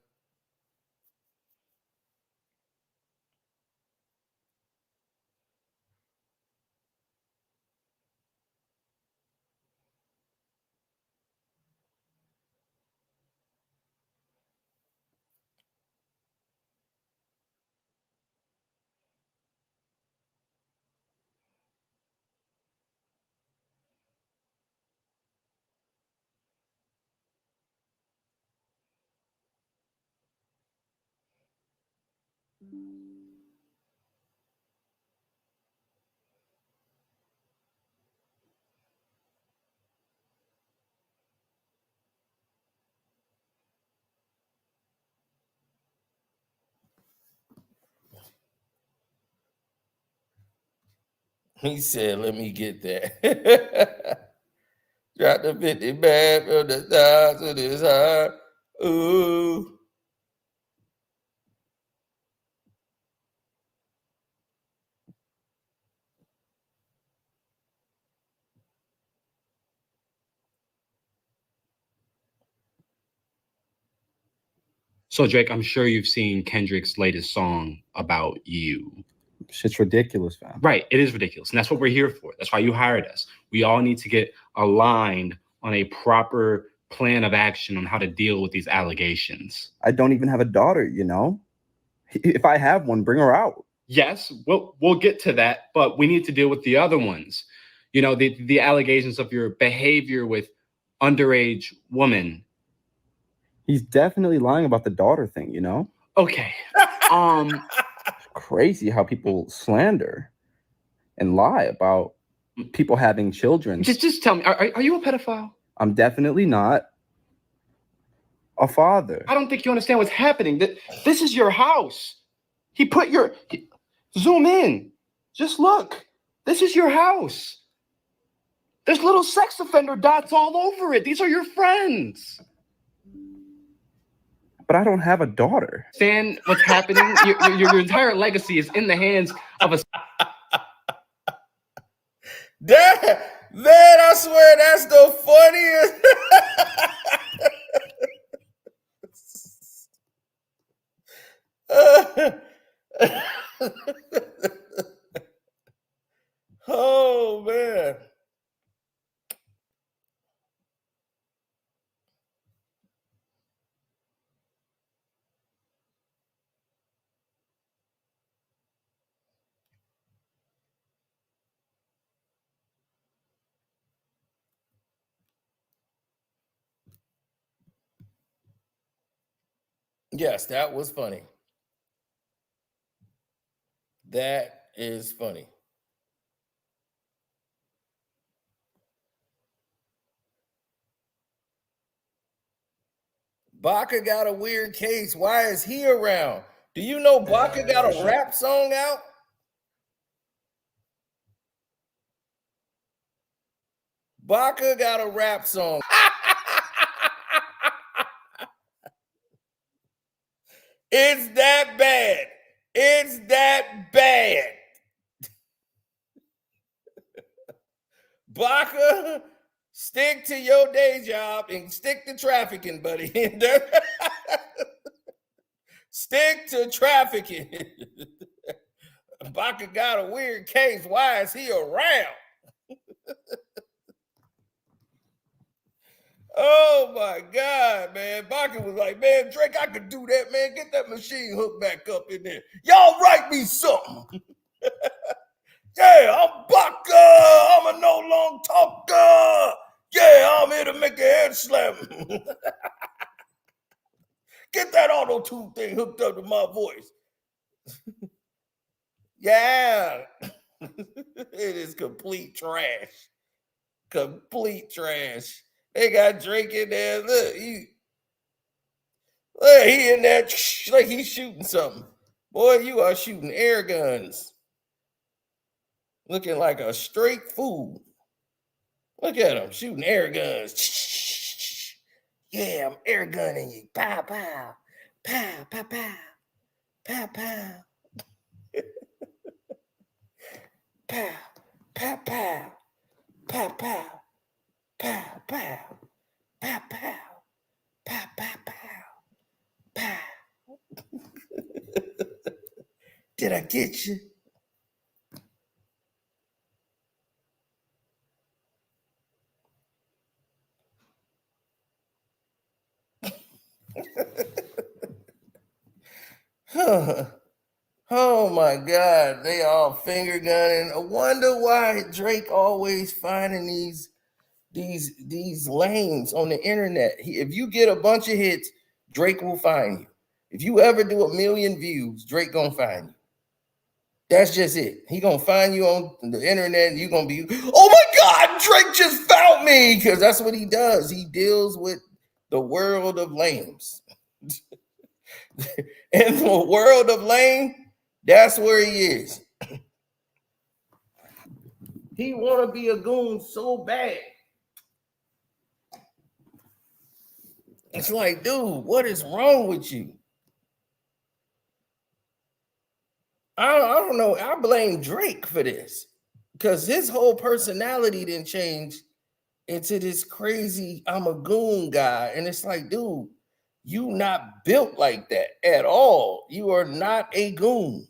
He said, let me get that. Drop the 50 back from the thighs of his heart. Ooh. So Drake, I'm sure you've seen Kendrick's latest song about you. Shit's ridiculous, fam. Right, it is ridiculous. And that's what we're here for. That's why you hired us. We all need to get aligned on a proper plan of action on how to deal with these allegations. I don't even have a daughter, you know? If I have one, bring her out. Yes, we'll get to that, but we need to deal with the other ones. You know, the allegations of your behavior with underage women. He's definitely lying about the daughter thing, you know? Okay. Crazy how people slander and lie about people having children. Just tell me, are you a pedophile? I'm definitely not a father. I don't think you understand what's happening. This is your house. Zoom in. Just look. This is your house. There's little sex offender dots all over it. These are your friends. But I don't have a daughter. Understand what's happening? Your entire legacy is in the hands of a... Man, I swear that's the funniest. Oh, man. Yes, that was funny. That is funny. Baca got a weird case. Why is he around? Do you know Baca got a rap song out? Baca got a rap song. It's that bad. It's that bad. Baca, stick to your day job and stick to trafficking, buddy. Stick to trafficking. Baca got a weird case. Why is he around? Oh my God, man. Baca was like, man, Drake, I could do that, man. Get that machine hooked back up in there. Y'all write me something. Yeah, I'm Baca. I'm a no long talker. Yeah, I'm here to make a head slam. Get that auto-tune thing hooked up to my voice. Yeah. It is complete trash. Complete trash. They got Drake in there. Look, he in there like he's shooting something. Boy, you are shooting air guns. Looking like a straight fool. Look at him shooting air guns. Yeah, I'm air gunning you. Pow, pow. Pow, pow, pow. Pow, pow. Pow, pow, pow. Pow, pow. Pow, pow. Pow, pow. Pow, pow, pow. Pow. Did I get you? Oh my God, they all finger gunning. I wonder why Drake always finding these lanes on the internet. If you get a bunch of hits, Drake will find you. If you ever do 1 million views, Drake gonna find you. That's just it. He gonna find you on the internet, and you gonna be, oh my God, Drake just found me, because that's what he does. He deals with the world of lames. And the world of lame, that's where he is. He want to be a goon so bad. It's like, dude, what is wrong with you? I don't know. I blame Drake for this, because his whole personality didn't change into this crazy I'm a goon guy. And it's like, dude, you not built like that at all. You are not a goon.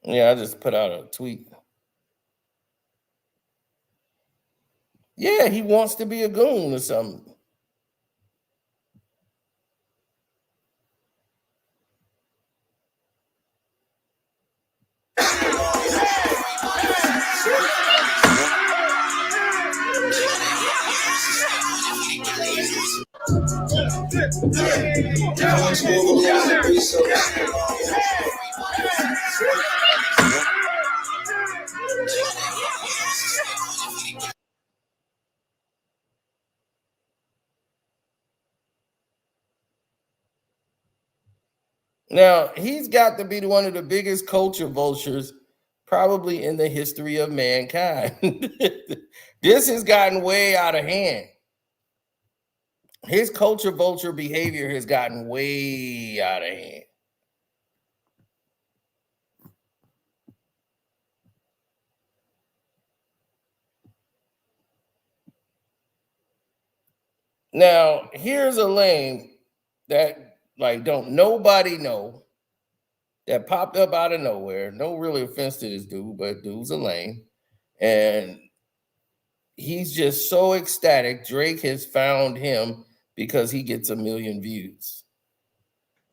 Yeah, I just put out a tweet. Yeah, he wants to be a goon or something. Now, he's got to be one of the biggest culture vultures probably in the history of mankind. This has gotten way out of hand. His culture vulture behavior has gotten way out of hand. Now, here's a lame that like don't nobody know, that popped up out of nowhere. No really offense to this dude, but dude's a lame. And he's just so ecstatic. Drake has found him because he gets 1 million views.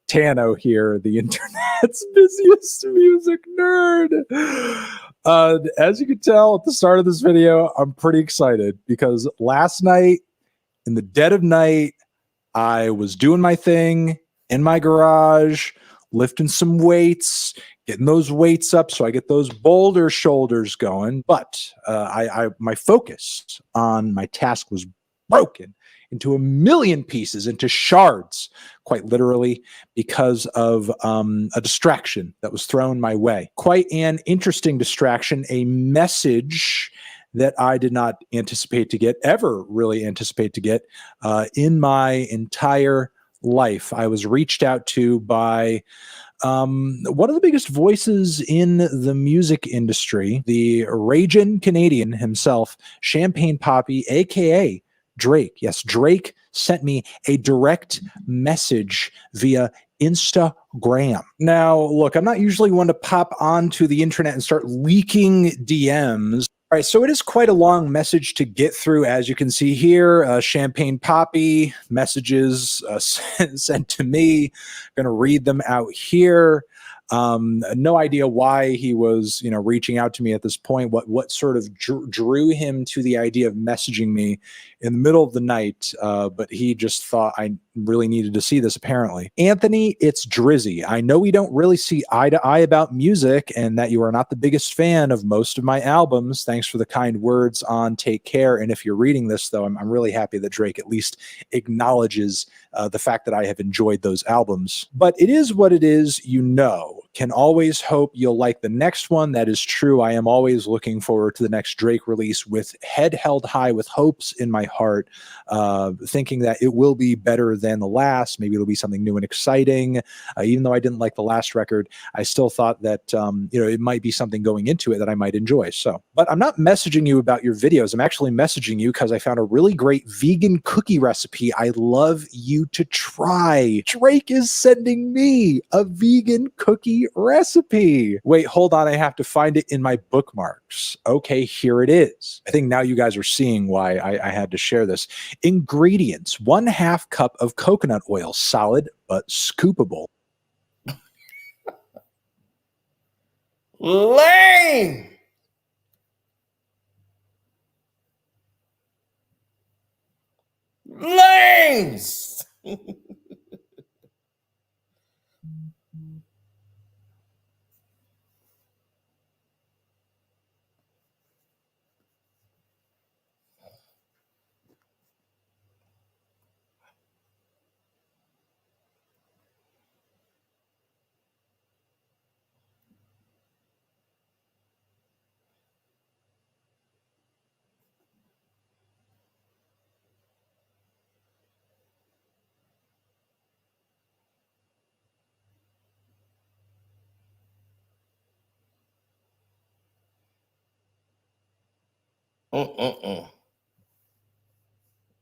Tano here, the internet's busiest music nerd. As you can tell at the start of this video, I'm pretty excited because last night, in the dead of night, I was doing my thing in my garage, lifting some weights, getting those weights up so I get those boulder shoulders going. But my focus on my task was broken into 1 million pieces, into shards, quite literally, because of a distraction that was thrown my way. Quite an interesting distraction, a message that I did not anticipate to get, ever really anticipate to get in my entire life. I was reached out to by one of the biggest voices in the music industry, the raging Canadian himself, Champagne Poppy, aka Drake. Yes, Drake sent me a direct message via Instagram. Now, look, I'm not usually one to pop onto the internet and start leaking DMs. All right, so it is quite a long message to get through, as you can see here. Champagne Poppy messages sent to me. Going to read them out here. No idea why he was, reaching out to me at this point. What sort of drew him to the idea of messaging me in the middle of the night? But he just thought I really needed to see this, apparently. Anthony, it's Drizzy. I know we don't really see eye to eye about music and that you are not the biggest fan of most of my albums. Thanks for the kind words on Take Care. And if you're reading this, though, I'm really happy that Drake at least acknowledges the fact that I have enjoyed those albums. But it is what it is, Can always hope you'll like the next one. That is true. I am always looking forward to the next Drake release with head held high, with hopes in my heart, thinking that it will be better than the last. Maybe it'll be something new and exciting. Even though I didn't like the last record, I still thought that it might be something going into it that I might enjoy. So, but I'm not messaging you about your videos. I'm actually messaging you because I found a really great vegan cookie recipe I'd love you to try. Drake is sending me a vegan cookie recipe. Wait, hold on. I have to find it in my bookmarks. Okay, here it is. I think now you guys are seeing why I had to share this. Ingredients: 1/2 cup of coconut oil, solid but scoopable. Lame. Lames.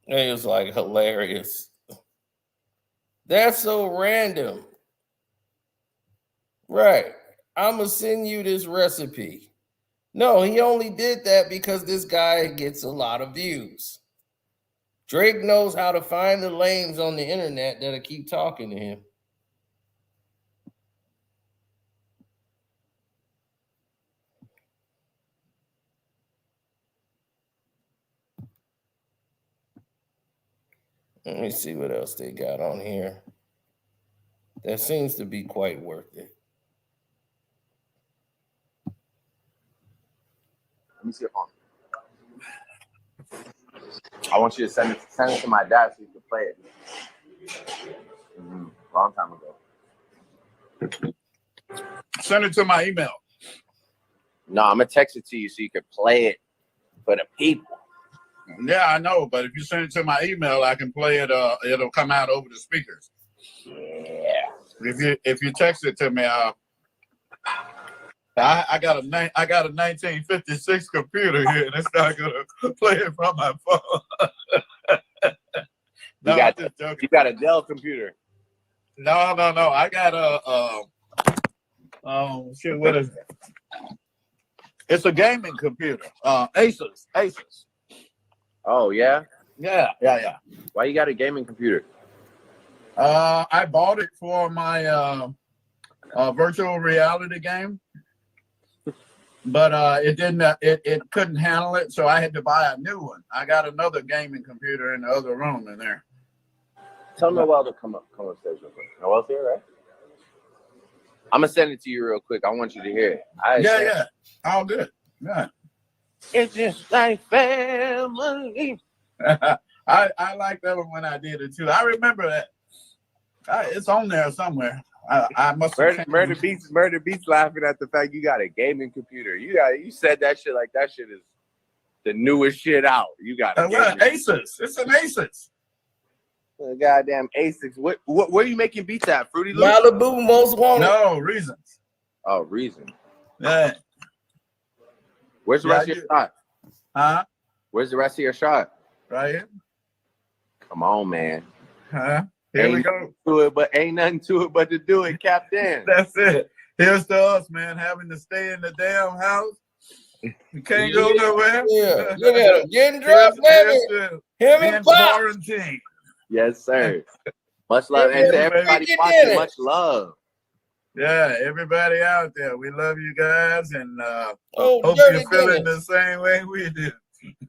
It was like hilarious. That's so random. Right. I'm going to send you this recipe. No, he only did that because this guy gets a lot of views. Drake knows how to find the lames on the internet that'll keep talking to him. Let me see what else they got on here. That seems to be quite worth it. Let me see your phone. I want you to send it to my dad so he can play it. Long time ago. Send it to my email. No, I'm gonna text it to you so you can play it for the people. Yeah, I know, but if you send it to my email, I can play it. It'll come out over the speakers. Yeah. If you text it to me, I got a 1956 computer here, and it's not gonna play it from my phone. No, you got a Dell computer. No. I got shit. What is it? It's a gaming computer. Asus. Oh yeah. Yeah. Why you got a gaming computer? I bought it for my virtual reality game, but it didn't. It couldn't handle it, so I had to buy a new one. I got another gaming computer in the other room in there. Tell Noel to come upstairs real quick. Noel's here, right? I'm gonna send it to you real quick. I want you to hear it. Yeah. All good. Yeah. It's just like family. I like that one when I did it too. I remember that. It's on there somewhere. I must have Murder Beats laughing at the fact you got a gaming computer. You said that shit like that shit is the newest shit out. You got a Asus. It's an Asus. A goddamn Asus. What where are you making beats at? Fruity Loops? Malibu Most Wanted. No, Reasons. Oh, Reason. Yeah. Where's the rest of your shot? Huh? Where's the rest of your shot? Right here. Come on, man. Huh? Here we go. Ain't nothing to it but to do it, Captain. That's it. Here's to us, man, having to stay in the damn house. You can't go nowhere. Yeah. Look at him getting dropped, baby. Him and Pop. Quarantine. Yes, sir. Much love. And to everybody watching, much love. Yeah, everybody out there, we love you guys, and hope Dirty you're feeling Dennis. the same way we do.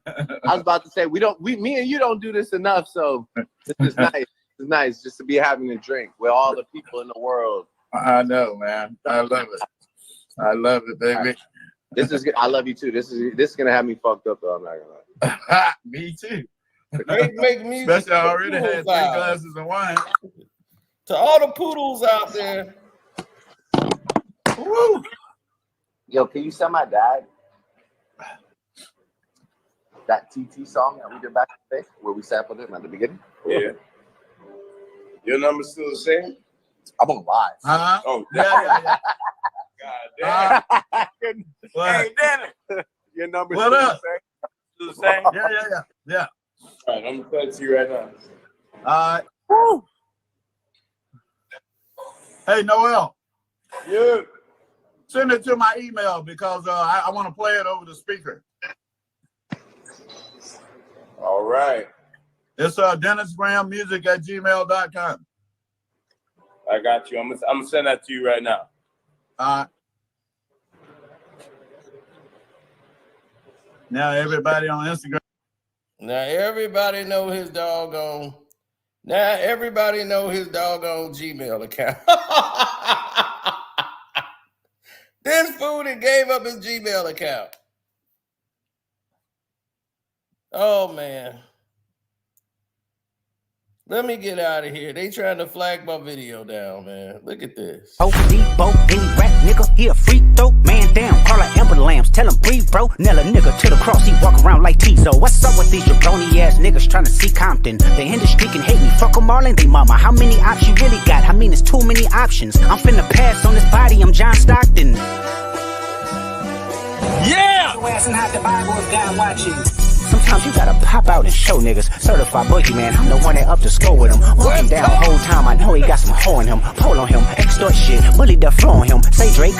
I was about to say me and you don't do this enough, so this is nice. It's nice just to be having a drink with all the people in the world. I know, man. I love it. I love it, baby. This is good. I love you too. This is gonna have me fucked up though. I'm not gonna lie. Me too. Make music. Especially I already had 3 glasses of wine. To all the poodles out there. Woo. Yo, can you send my dad that TT song that we did back in the day, where we sampled it at the beginning? Yeah. Your number's still the same? I'm on live. Uh-huh. Oh, Yeah. God damn. What? Hey, Dennis. Your number's What still up? the same? Still the same? Yeah. All right, I'm going to send it to you right now. All right. Woo. Hey, Noel. Yeah. Send it to my email because I want to play it over the speaker. All right. It's DennisGrahamMusic@gmail.com. I got you. I'm gonna send that to you right now. Now everybody on Instagram. Now everybody know his doggone. Now everybody know his doggone Gmail account. This fool that gave up his Gmail account. Oh man. Let me get out of here. They trying to flag my video down, man. Look at this. Debo, any rap nigga, he a free throw. Man down, call her Amber Lambs, tell him breathe, bro. Nail a nigga to the cross, he walk around like Tizo. What's up with these jabroni ass niggas trying to see Compton? The industry can hate me, fuck them all and they mama. How many options you really got? I mean, it's too many options. I'm finna pass on this body, I'm John Stockton. Yeah! Your ass and hide the Bible if God watching. Sometimes you gotta pop out and show niggas. Certified boogeyman, I'm the one that up to score with him. Walking down the whole time, I know he got some hoe in him. Pull on him, extort shit, bully the flow on him. Say Drake,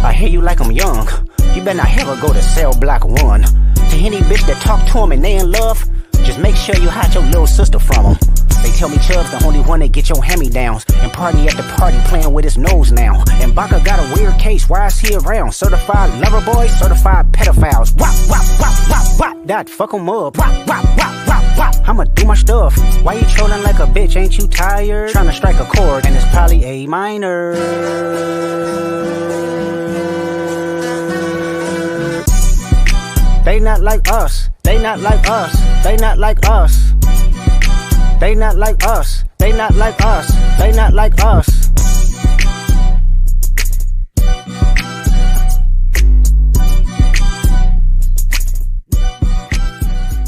I hear you like I'm young. You better not ever go to cell block 1. To any bitch that talk to him and they in love, just make sure you hide your little sister from him. They tell me Chubb's the only one that get your hand-me-downs. And party at the party playing with his nose now. And Baca got a weird case, why is he around? Certified lover boys, certified pedophiles. Wop, wop, wop, wop, wop. That fuck him up. Wop, wop, wop, wop, wop. I'ma do my stuff. Why you trolling like a bitch, ain't you tired? Trying to strike a chord and it's probably A minor. They not like us. They not like us. They not like us. They not like us. They not like us. They not like us.